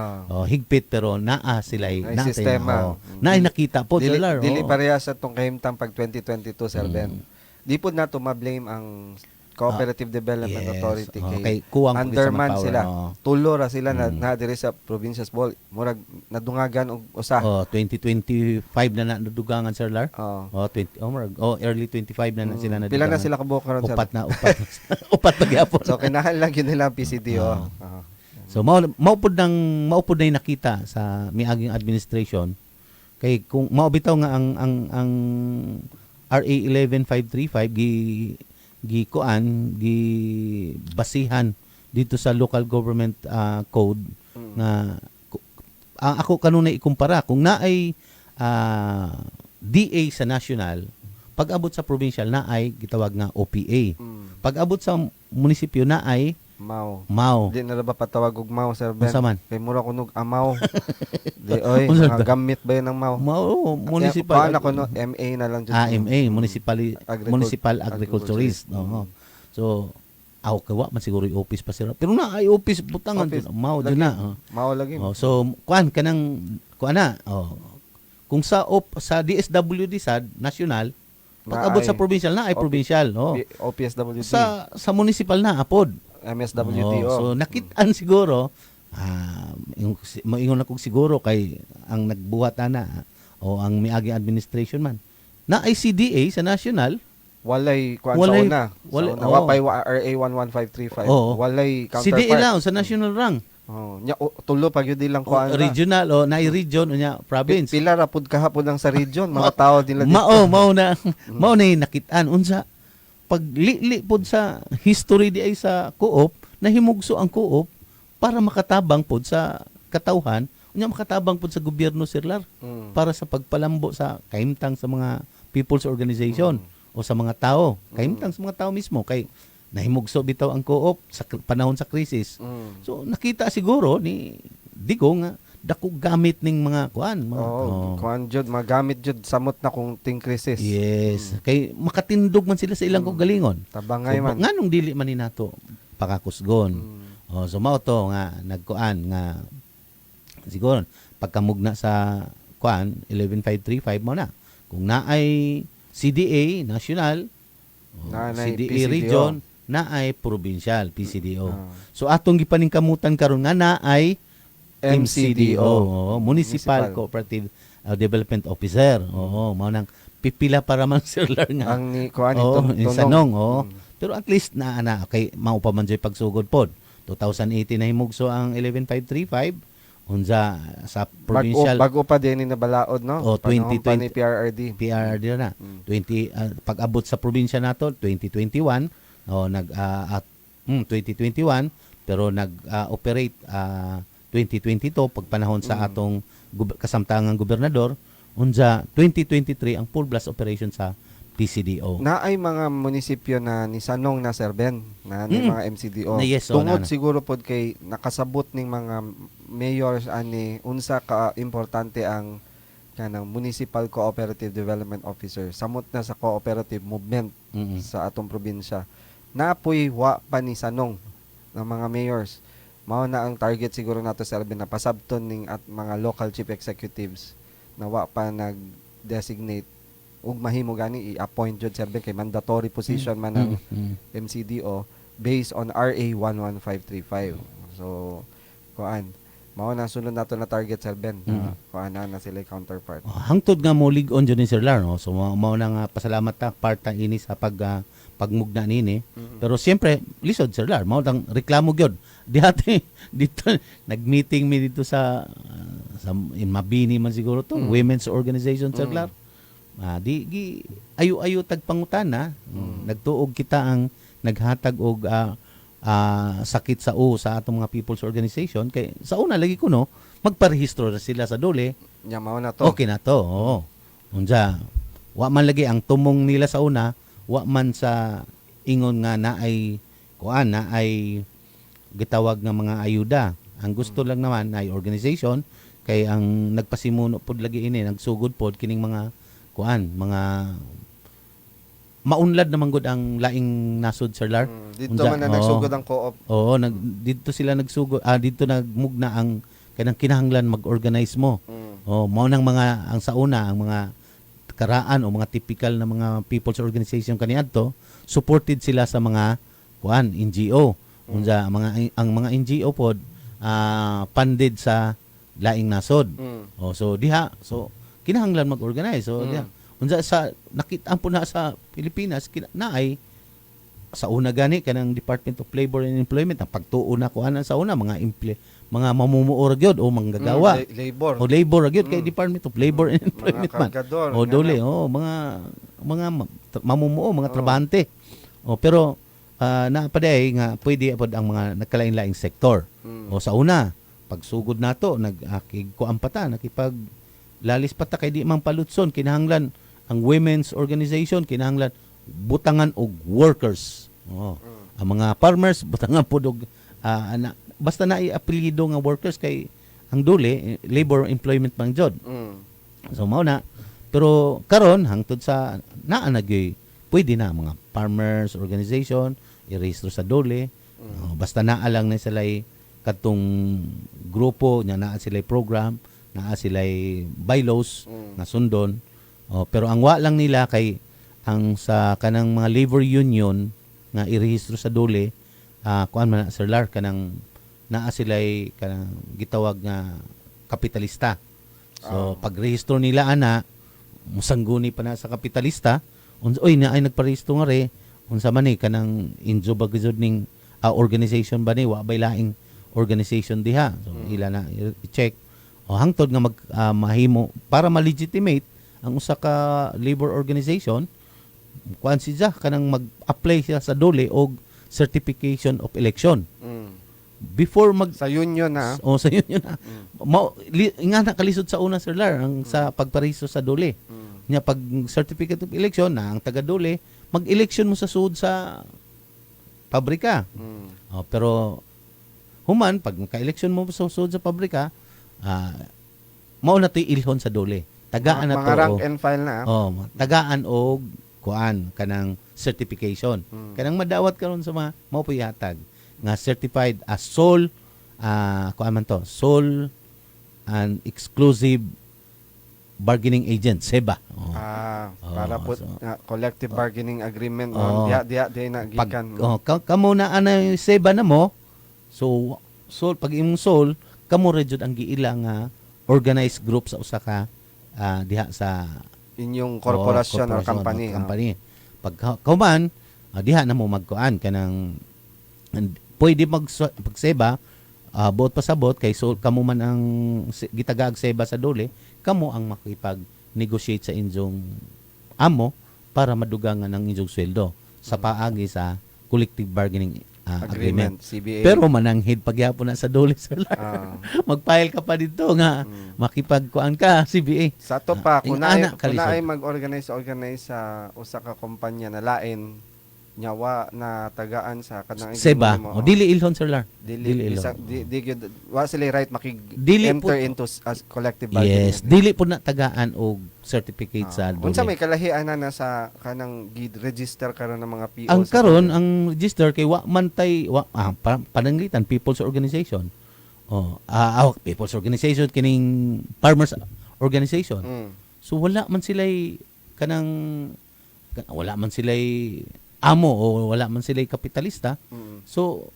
Higpit pero naa sila Ay sistema. Naay nakita po Sir Lar. Dili pareha sa tong kahimtang pag 2022 Sir Ben. Di pod nato ma-blame ang Cooperative Development Yes. Authority Kay kuwang po sa underman manpower. sila. Tulo ra sila na diri sa provinces Bohol. Murag nadungagan og usa. 2025 na nadugangan Sir Lar. Early 25 na sila nadugangan. Pila na sila kabuok karon Sir? Upat upat pa gyapon. So kinahanglan gyud nila ang PCDO. So maupod na nakita sa miaging administration kay kung maubitaw nga ang RA 11535 gi basihan dito sa local government code nga ako kanunay ikumpara kung naay DA sa national pag-abot sa provincial naay gitawag nga OPA. Pag-abot sa munisipyo naay Mao. Di na ba patawag og Mao Sir Ben? Unsa man? Kay mura kunog amaw. Di oy, Unsa mga gamit ba yun ng Mao? Mao municipal Paano ko no MA na lang jud. MA municipal agriculturist. So ako kawa man siguro yung office pa sila. Pero na ay office butangan mao dyan na. Mao lagi. So kuan na. Kung sa DSWD sad national pag-abot sa provincial na ay provincial. OPSWD. Sa municipal na apod. MSWD. So nakitaan siguro maingon ako siguro kay ang nagbuhat na ang miagi administration man na ICDA sa national walay kuan sa una. Wapay RA 11535. Walay counterpart. CDA lang sa national rank. Nya tulo pag yun lang kuan. Regional na region unya province. Pila ra pud kahapon lang sa region mga tao nila dito. Mao na nakitaan unsa paglili pod sa history di ay sa co-op nahimugso ang co-op para makatabang pod sa katawhan unya makatabang pod sa gobyerno Sir Lar para sa pagpalambo sa kahimtang sa mga people's organization o sa mga tao kahimtang sa mga tao mismo kay nahimugso bitaw ang co-op sa panahon sa krisis. So nakita siguro ni Digo nga dako gamit ning mga kuan kuan jud magamit jud samot na kung ting krisis. Yes. Kay makatindog man sila sa ilang kagalingon. Tabangay man. Nganong dili man ni nato pakakusgon. So mao to nga nagkuan nga siguro pagkamugna sa kuan 11535 mo na. Kung naay CDA national, CDA PCDO. region, naay provincial PCDO. So atong gipaningkamutan karon nga naay MCDO, Municipal Cooperative Development Officer. Mao nang pipila para man Sir Lar nga. Ang ni kuan Sanong. Pero at least na kay mao pa man joy pagsugod pod. 2018 na himugso ang 11535 unsa sa provincial bago pa din ni nabalaod no. 2020 PRRD na. 20 pag-abot sa probinsya nato 2021 2021 pero nag-operate 2022 pagpanahon sa atong kasamtangang gobernador unsa 2023 ang full blast operation sa PCDO. Na ay mga munisipyo na ni Sanong na serben na ni mga MCDO. Na yes, Tungod na. siguro pod kay nakasabot ning mga mayors ani unsa ka importante ang kanang Municipal Cooperative Development Officer samot na sa cooperative movement sa atong probinsya. Napoy wa pa ni Sanong ng mga mayors. Mao na ang target siguro nato sa Alvin na pasabton ning at mga local chief executives na wa pa nag-designate ug mahimo gani i-appoint jud serben kay mandatory position man ng MCDO based on RA 11535. So kuan mao na sunod nato na target serben kuan na sila counterpart. Hangtod nga mo lig-on jud ni Sir Lar, no? So mao na nga pasalamat ta part ta ini sa pagmugna nini. Pero siyempre lisod Sir Lar, mao tang reklamo gyud. Dito nag-meeting mi dito sa in Mabini man siguro to, women's organization Sir Lar. Ayo tagpangutana, nagtuog kita ang naghatag og sakit sa atong mga people's organization kay sa una lagi ko no magparehistro na sila sa dole. Nya mao na to. Okay na to. Oo. Unsa wa man lagi ang tumong nila sa una, wa man sa ingon nga na ay gitawag nga mga ayuda. Ang gusto lang naman ay organization kay ang nagpasimuno pod lagi ini nagsugod pod kining mga mga maunlad naman gud ang laing nasod Sir Lar. Dito man na nagsugod ang co-op. Oo, dito sila nagsugod, dito nagmugna ang kanang kinahanglan mag-organize mo. Mao nang mga ang sa una ang mga karaan o mga typical na mga people's organization kaniadto, supported sila sa mga NGO. Unsa ang mga NGO pod funded sa laing nasod. So diha kinahanglan mag-organize. So diha unsa sa nakita po na sa Pilipinas naay sa una gani kanang Department of Labor and Employment ang pagtuo na kuanan sa una mga mamumuo ra gyud o manggagawa labor ra gyud kay Department of Labor and Employment man dole mga mamumuo mga trabahante pero napaday nga pwede pod ang mga nagkalain-laing sektor sa una pagsugod nato nag-akig kuan pata nakipag lalis pata kay di mang palutson kinahanglan ang women's organization kinahanglan butangan og workers. Ang mga farmers butangan pod og basta na i-apelyido nga workers kay ang duli labor employment man jud. So mao na pero karon hangtod sa naa nagyoy pwede na mga farmers organization i-rehistro sa dole. Basta naa lang na sila katong grupo nya naa sila program naa sila bylaws nga sundon. Pero ang wa lang nila kay ang sa kanang mga labor union nga irehistro sa dole kuan man Sir Lar kanang naa sila kanang gitawag nga kapitalista. So pagrehistro nila ana musangguni pa na sa kapitalista na ay nagparehistro nga re unsa man kanang injo ba gud ning organization ba ni wa bay laing organization diha. So ila na i-check hangtod nga mahimo para ma-legitimate ang usa ka labor organization kuan siya kanang mag-apply siya sa dole og certification of election before sa union na sa union na nga nakalisod sa una Sir Lar ang sa pagparehistro sa dole nya pag certificate of election na ang taga dole mag-election mo sa sud sa pabrika pero human pag maka-election mo sa sud sa pabrika mao na to'y ilhon sa dole tagaan na to rank and file na tagaan og kuan kanang certification kanang madawat karon sa mga mao payatag nga certified as sole kuan man to sole and exclusive bargaining agent SEBA para po collective bargaining agreement diha na gikan kamo na anay SEBA na mo so pag imong sole kamo ra jud ang giila nga organized group sa usa ka diha sa inyong korporasyon or company. Pag kauman, diha na mo magkuan kanang pwede pagseba buot pasabot kay so kamo man ang gitagaag seba sa dole, kamo ang makipag-negotiate sa inyong amo para madugangan ang inyong sweldo sa paagi sa collective bargaining agreement CBA. Pero mananghid pagyapon na sa dole sir Lar. Ah. Mag-file ka pa dito nga makipagkuan ka CBA. Sa to pa, kung Ingana, na kalisod. ay mag-organize sa usa ka kumpanya na lain nyawa na tagaan sa kanang Seba, mo, o dili ilhon sir Lar. dili ilhon. di gyud wa sila right Dili enter po- into as collective bargaining. Yes, dili po na tagaan og certificate sa dole. Unsa may kalahian na sa kanang register karon ng mga PO Ang sa karon kanang- ang register kay wa man tay pananglitan People's Organization. People's Organization kining Farmers Organization. Mm. So wala man sila'y amo o wala man sila'y kapitalista. Mm. So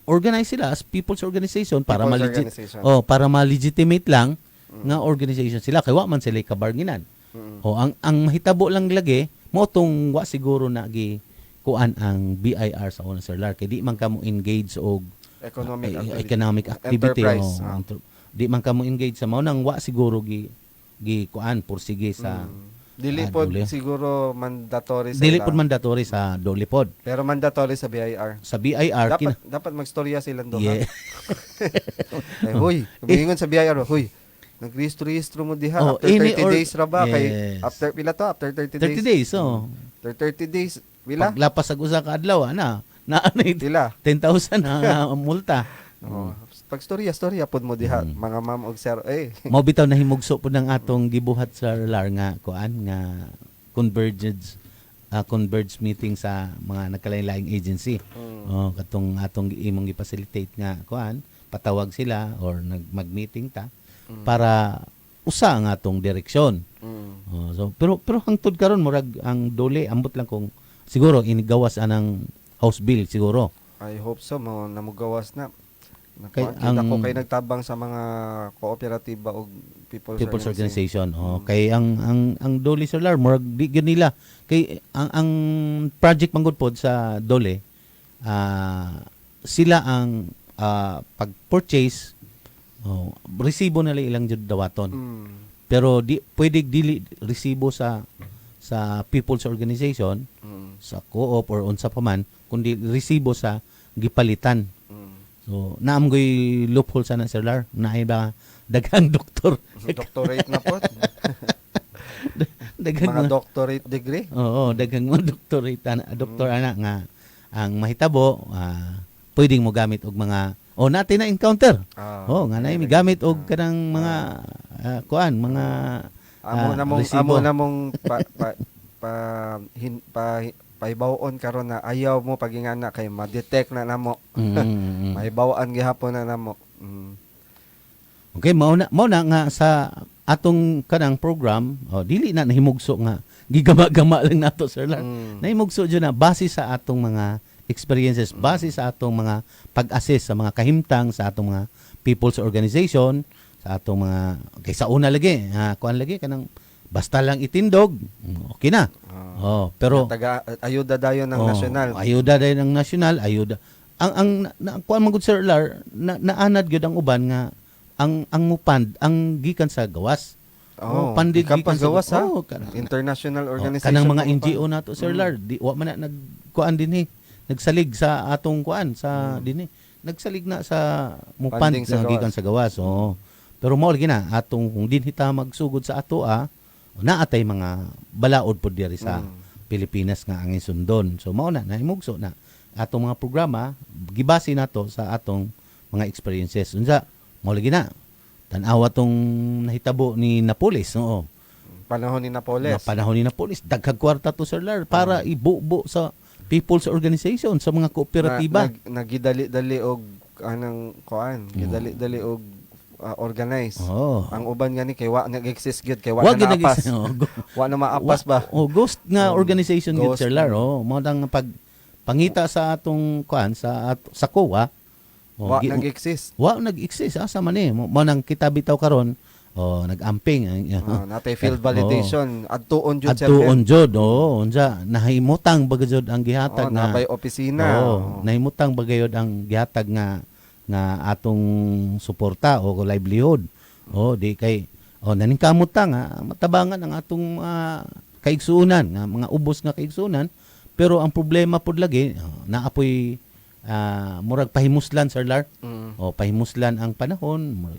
organize sila as people's organization para People's organization. para ma-legitimate lang nga organization sila kay wa man sila'y kabarnginan. Mm. O ang mahitabo lang lagi mo tong wa siguro na gi kuan ang BIR sa una sir Lar kay di man kamo engage og economic activity Enterprise, o di man kamo engage sa mao nang wa siguro gi kuan pursige sa Dili pod dole. siguro mandatory sa dili ila. pod mandatory sa dole pod. Pero mandatory sa BIR. Sa BIR Dapat magstorya silang duha. Yeah. Ay, huy, kumingon sa BIR, huy, nagrehistro mo diha Oh, after any 30 days ra ba kay Yes. after pila to after 30 30 days oh. After 30 days pila? Paglapas sa usa ka adlaw na anay Pila? 10,000 na multa. Oh, pag storya pod mo diha mga ma'am og sir Mao bitaw nahimugso pod ng atong gibuhat sa Lar nga kuan nga converge meeting sa mga nagkalain-laing agency. Oh, katong atong imong gi-facilitate nga kuan, patawag sila or mag-meeting ta para usa ang atong direksyon. Oh, so pero hangtod karon murag ang dole ambot lang kung siguro inigawas anang House bill siguro. I hope so mo namugawas na. Kay Nakita ko kay nagtabang sa mga kooperatiba o People's Organization. Oh, kay ang Dole Solar murag di gyud nila kay ang project manggod pod sa Dole sila ang pag-purchase resibo nila ilang jud dawaton. Pero pwede dili resibo sa People's Organization sa co-op or unsa pa man kundi resibo sa gipalitan. So, naamgoy loophole sana Sir Lar. Naay ba daghang doktor. Doctorate na po. Daghang mga doctorate degree. Oo, daghang mga doctorate doktor ana nga ang mahitabo pwedeng mo gamit og mga natin na encounter. Nga nay mi gamit og kanang mga kuan mga amo namong paibawon karon na ayaw mo pagingana kay ma-detect na namo. Mahibawaan gihapon na namo. Okay, mao na nga sa atong kanang program, dili na nahimugso nga gigama-gama lang nato Sir Lar. Nahimugso jud na base sa atong mga experiences, base sa atong mga pag-assess sa mga kahimtang sa atong mga people's organization, sa atong mga sa una lagi, kuan lagi kanang basta lang itindog, okay na. Pero ayuda dayon ng nasyonal. Ayuda dayon ng nasyonal, ayuda. Ang kuan man gud Sir Lar, naanad gyud ang uban nga ang mupand ang gikan sa gawas. Pandid gikan sa gawas ha. International organization. Kanang mga NGO nato Sir Lar, di wa man na nagkuan dinhi. Nagsalig sa atong kuan sa dinhi. Nagsalig na sa mupand sa gikan sa gawas. Pero mao lagi na atong kung dinhi ta magsugod sa ato naatay mga balaod pod diri sa Pilipinas nga angin sundon. So mao na nahimugso na atong mga programa gibase nato sa atong mga experiences. Unsa mao lagi na tan-aw atong nahitabo ni Napoles, Panahon ni Napoles. Daghang kwarta to Sir Lar para ibubo sa people's organization sa mga kooperatiba. Nagidali-dali og anang kuan, gidali-dali og organize. Ang uban nga ni kay wa nag-exist gyud kay wa na maapas. Wa na maapas ba? Ghost nga organization gyud Sir Lar. Mao dang pangita sa atong kuan sa COA. Wa nag-exist. Wa nag-exist asa man ni. Mao nang kita bitaw karon nag-amping. Natay field validation adtuon jud sir. Adtuon jud. Unsa nahimutang bagayod ang gihatag nga napay opisina. Nahimutang bagayod ang gihatag nga atong suporta o livelihood. Di kay naningkamot ta nga matabangan ang atong kaigsuonan nga mga ubos nga kaigsuonan pero ang problema pod lagi naapoy murag pahimuslan Sir Lar. Mm. O pahimuslan ang panahon.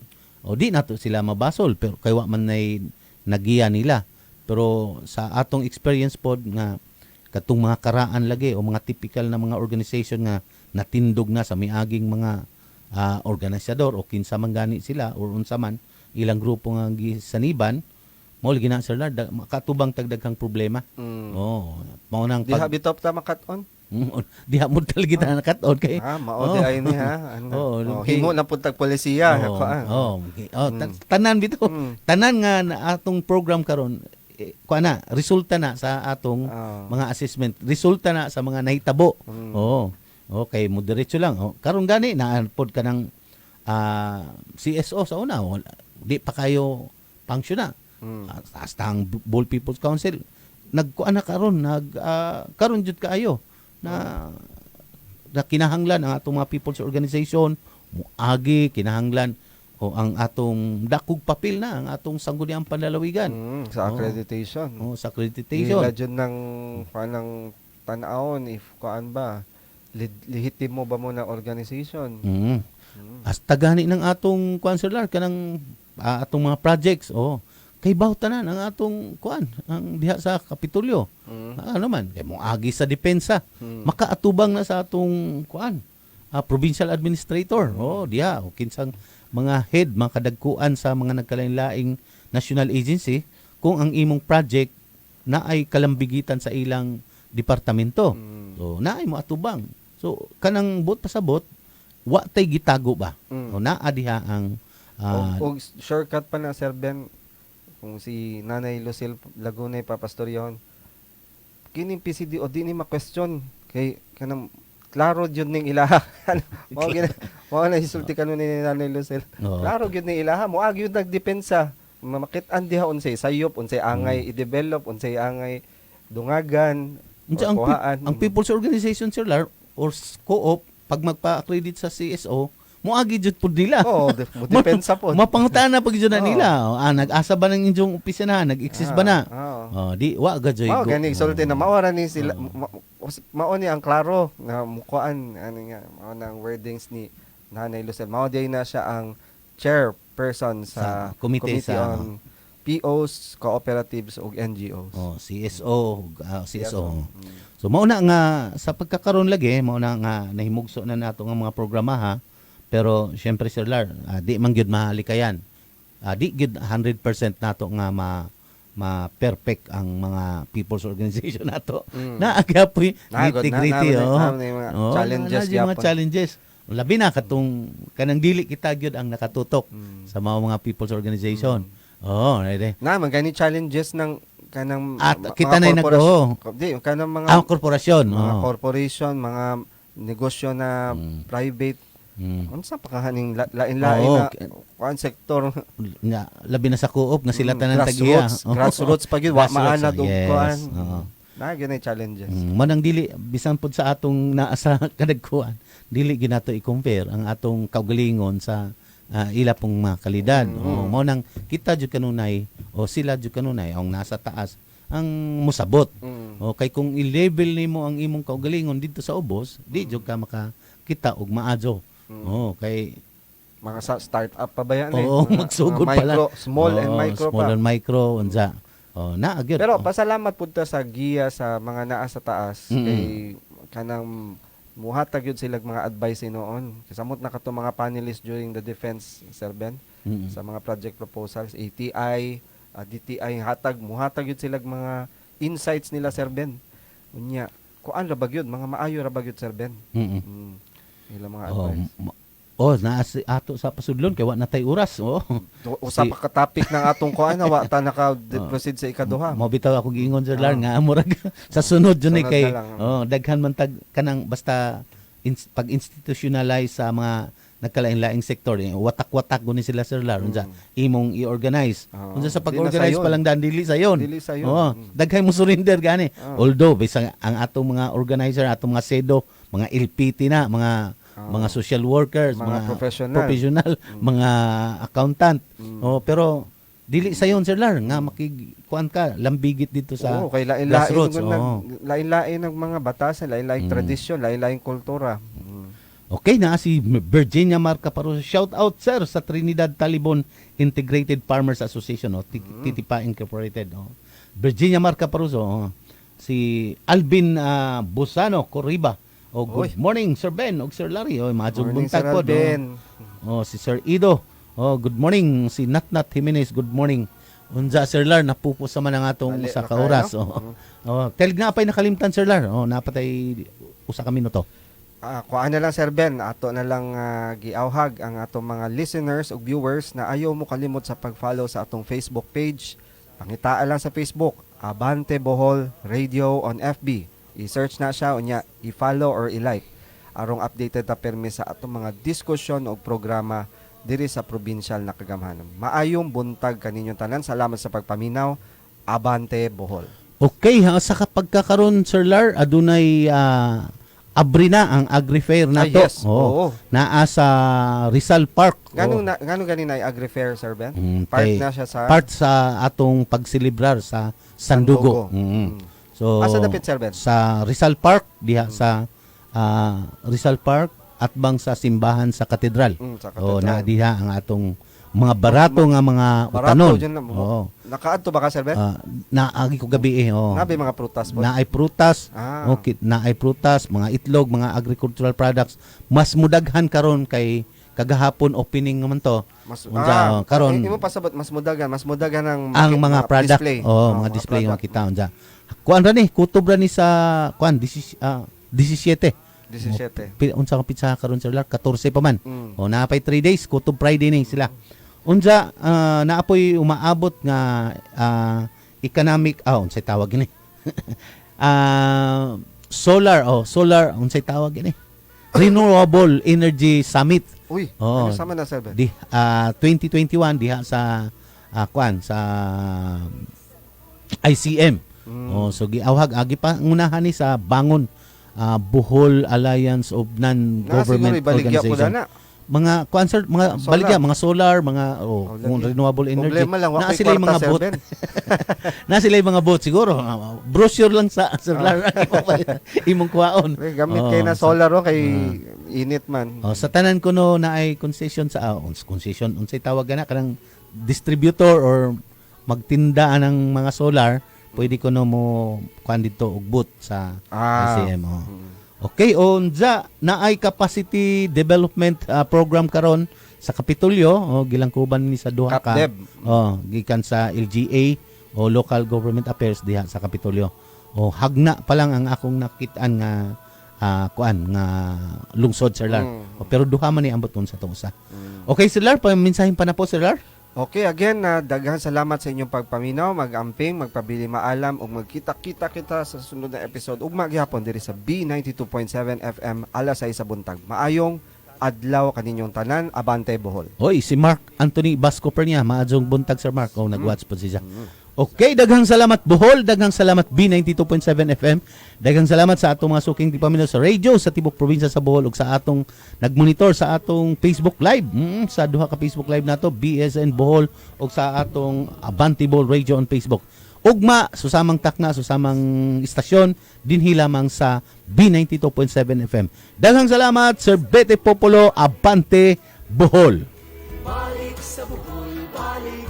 O di nato sila mabasol pero kay wa man nay nagiya nila. Pero sa atong experience pod nga katong mga karaan lagi o mga typical na mga organization nga natindog na sa miaging mga organisador o kinsa man gani sila or unsa man ilang grupo nga gisaniban mo lagi na Sir Lar makatubang tagdaghang problema. Oh, mao nang Diha bitop ta makat-on. diha mo talaga ta nakaton kay Mao di ay ni ha. Ano? okay. Himo na pud tag polisiya. Tanan bitaw. Tanan nga na atong program karon kuana resulta na sa atong mga assessment, resulta na sa mga nahitabo. Okay, mo diretso lang. Karon gani na pod ka ng CSO sa una, di pa kayo function na. Hasta ang Bohol People's Council nagkuana karon karon jud kaayo na kinahanglan ang atong mga people's organization muagi kinahanglan o ang atong dakog papel na ang atong sangguniang panlalawigan sa accreditation. Sa accreditation. Ila dyan ng panang tanawon if kuan ba lihitim mo ba mo na organization. Hasta gani ng atong councilor kanang atong mga projects kay bawtanan ang atong kuan ang diha sa Kapitolyo. Ano man kay moagi sa depensa. Makaatubang na sa atong kuan provincial administrator. Diha o kinsang mga head, mga kadagkuan sa mga nagkalain-laing national agency kung ang imong project na ay kalambigitan sa ilang departamento. So naay mo atubang. So kanang bot pasabot wa tay gitago ba. Naa diha ang og shortcut pa na Sir Ben kung si Nanay Lucille Lagunay papastoryon kining PCDO di ni ma-question kay kanang klaro jud ning ilaha. Mao na hisulti kanon ni Nanay Lucille. Klaro jud ning ilaha, mo agi jud nagdepensa. Makit-an diha unsay sayop, unsay angay i-develop, unsay angay dungagan, ang people's organization Sir Lar or co-op pag magpa-accredit sa CSO, mo agi jud pud nila. Depensa pod. Mapangutana pag jud na nila. Nag-asa ba ng inyong opisina, nag-exist ba na? Di wa gajoy go. Gani sulti na mawara ni sila mao ni ang klaro na mukuan nga mao nang wordings ni Nanay Lucille. Mao day na siya ang chairperson sa committee on POs, cooperatives ug NGOs. CSO. So mao na nga sa pagkakaroon lagi, mao na nga nahimugso na nato nga mga programa ha. Pero syempre Sir Lar, di man gyud mahalikayan. Di gyud 100% nato nga ma-perfect ang mga people's organization nato. Naagyapoy integrity challenges mga challenges. Labi na katong kanang dili kita gyud ang nakatutok sa mga people's organization. Man gani challenges ng kanang kita na nagdo. Di kanang mga korporasyon, mga corporation, mga negosyo na private. Unsa pa kahaning lain-lain na kuan sektor nga labi na sa co-op nga sila tanan tagiya. Grassroots pa gyud wa maanad og kuan. Gyud challenges. Manang dili bisan pud sa atong naa sa kadagkuan, dili ginato i-compare ang atong kaugalingon sa ila pong mga kalidad. Mao nang kita jud kanunay o sila jud kanunay ang nasa taas ang musabot. Kay kung i-level nimo ang imong kaugalingon dito sa ubos, di jud ka makakita og maadyo. Kay mga startup pa ba yan magsugod pala. Small and micro small and micro unsa. Naagid. Pero pasalamat pud ta sa giya sa mga naa sa taas kay kanang muhatag yun sila mga advice noon. Kasamot na kato mga panelists during the defense, Sir Ben, sa mga project proposals, ATI, DTI, muhatag yun sila mga insights nila, Sir Ben. Unya, kuan ra ba yun? Mga maayo ra ba yun, Sir Ben? Ilang mga advice. Naas ato sa pasudlon kay wa na tay oras. Usa pa ka topic ng atong kuan wa ta naka-proceed sa ikaduha. Mo bitaw ako giingon Sir Lar nga murag sa sunod jud kay daghan man tag kanang basta pag-institutionalize sa mga nagkalain-laing sektor watak-watak guni sila Sir Lar unsa imong i-organize. Unsa sa pag-organize pa lang dili sayon. Daghay mo surrender gani. Although bisang ang atong mga organizer, atong mga SEDO, mga LPT na, mga social workers, mga professional, mga accountant. Pero dili sayon Sir Lar nga makikuan ka lambigit dito sa kay lain-lain ng mga batasan, lain-laing tradisyon, lain-laing kultura. Okay, na si Virginia Marca Paruso. Shout out sir sa Trinidad Talibon Integrated Farmers Association, Titipa Incorporated. Virginia Marca Paruso. Si Alvin Busano Corriba. Good morning Sir Ben ug Sir Larry. Madjong Morning, buntag Sir pod. Alvin. Si Sir Ido. Good morning si Natnat Jimenez. Good morning. Unja Sir Lar napupos man ang atong Dali, usa ka okay, oras. no? Telig na pay nakalimtan Sir Lar. Napatay usa ka minuto. Kuhaan na lang Sir Ben, ato na lang giawhag ang atong mga listeners ug viewers na ayaw mo kalimot sa pag-follow sa atong Facebook page. Pangitaa lang sa Facebook, Abante Bohol Radio on FB. I-search na siya unya, i-follow or i-like. Arong updated ta permi sa atong mga diskusyon o programa diri sa probinsyal na Kagamhanan. Maayong buntag kaninyong tanan. Salamat sa pagpaminaw. Abante Bohol. Okay, sa pagkakaroon Sir Lar, adunay abri na ang agri-fair nato. Yes. Oo. Naa sa Rizal Park. Ngano ganin ay agri-fair, Sir Ben? Part Kay- na siya sa part sa atong pagsilibrar sa Sandugo. So Asa dapit, Sir Ben? sa Rizal Park diha sa Rizal Park at bang sa simbahan sa katedral. Sa Oh, katedral. na diha ang atong mga barato nga mga utanon. Barato dyan lang. Oo. Nakaadto ba ka, Sir Ben? Naagi ko gabi Nabi mga prutas po. Naay prutas, Ah. okay, naay prutas, mga itlog, mga agricultural products. Mas mudaghan karon kay kagahapon opening naman to. Karon imo pasabot mas mudagan ang ang mga product, display. mga display nga kita unja. Kuan ra ni, kutob ra ni sa kuan 17. 17. Unsa ka pizza karon Sir Lar? 14 pa man. Mm. Naapay 3 days, kutob Friday ni sila. Unsa naapoy umaabot nga economic unsay tawag ni. solar unsay tawag ni. Renewable Energy Summit. Uy, ano sama na, Sir Ben? 2021 diha sa kuan sa ICM. So giawhag agi pa unahan ni sa Bangon Bohol Alliance of Non-Government Organization. Mga concert, mga Solar. baligya, mga solar, mga renewable energy. Problema lang, Na wako'y sila yung kwarta, mga Sir boat. Ben. Na sila yung mga boat siguro. Brochure lang sa solar. Imong kuwaon. Gamit kayo na solar kay init man. Sa tanan ko no na ay concession sa concession unsay tawag na kanang distributor or magtinda ng mga solar, pwede ko no mo kuan dito og boot sa ICM. Okay, unja na ay capacity development program karon sa Kapitolyo, gilangkuban ni sa duha ka. CapDev. Gikan sa LGA o Local Government Affairs diha sa Kapitolyo. Hagna pa lang ang akong nakitaan nga kuan nga lungsod Sir Lar. Pero duha man ni ambot sa tusa. Okay Sir Lar, paminsahin pa na po Sir Lar. Okay, again, daghang salamat sa inyong pagpaminaw, mag-amping, magpabili maalam, ug magkita-kita kita sa sunod na episode ug maghapon diri sa B92.7 FM alas 6 sa buntag. Maayong adlaw kaninyong tanan, Abante Bohol. Hoy, si Mark Anthony Bascoper niya, maadjong buntag Sir Mark. Nag-watch po siya. Okay, daghang salamat Bohol, daghang salamat B92.7 FM, daghang salamat sa atong mga suking tipaminaw sa radio sa tibok probinsya sa Bohol ug sa atong nagmonitor sa atong Facebook Live. Sa duha ka Facebook Live nato, BSN Bohol ug sa atong Abante Bohol Radio on Facebook. Ugma susamang takna susamang istasyon dinhi lamang sa B92.7 FM. Daghang salamat Sir Bete Popolo, Abante Bohol. Balik sa Bohol, balik.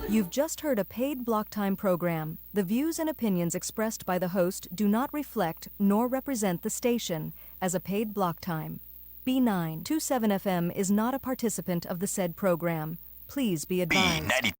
You've just heard a paid block time program. The views and opinions expressed by the host do not reflect nor represent the station as a paid block time. B927 FM is not a participant of the said program. Please be advised.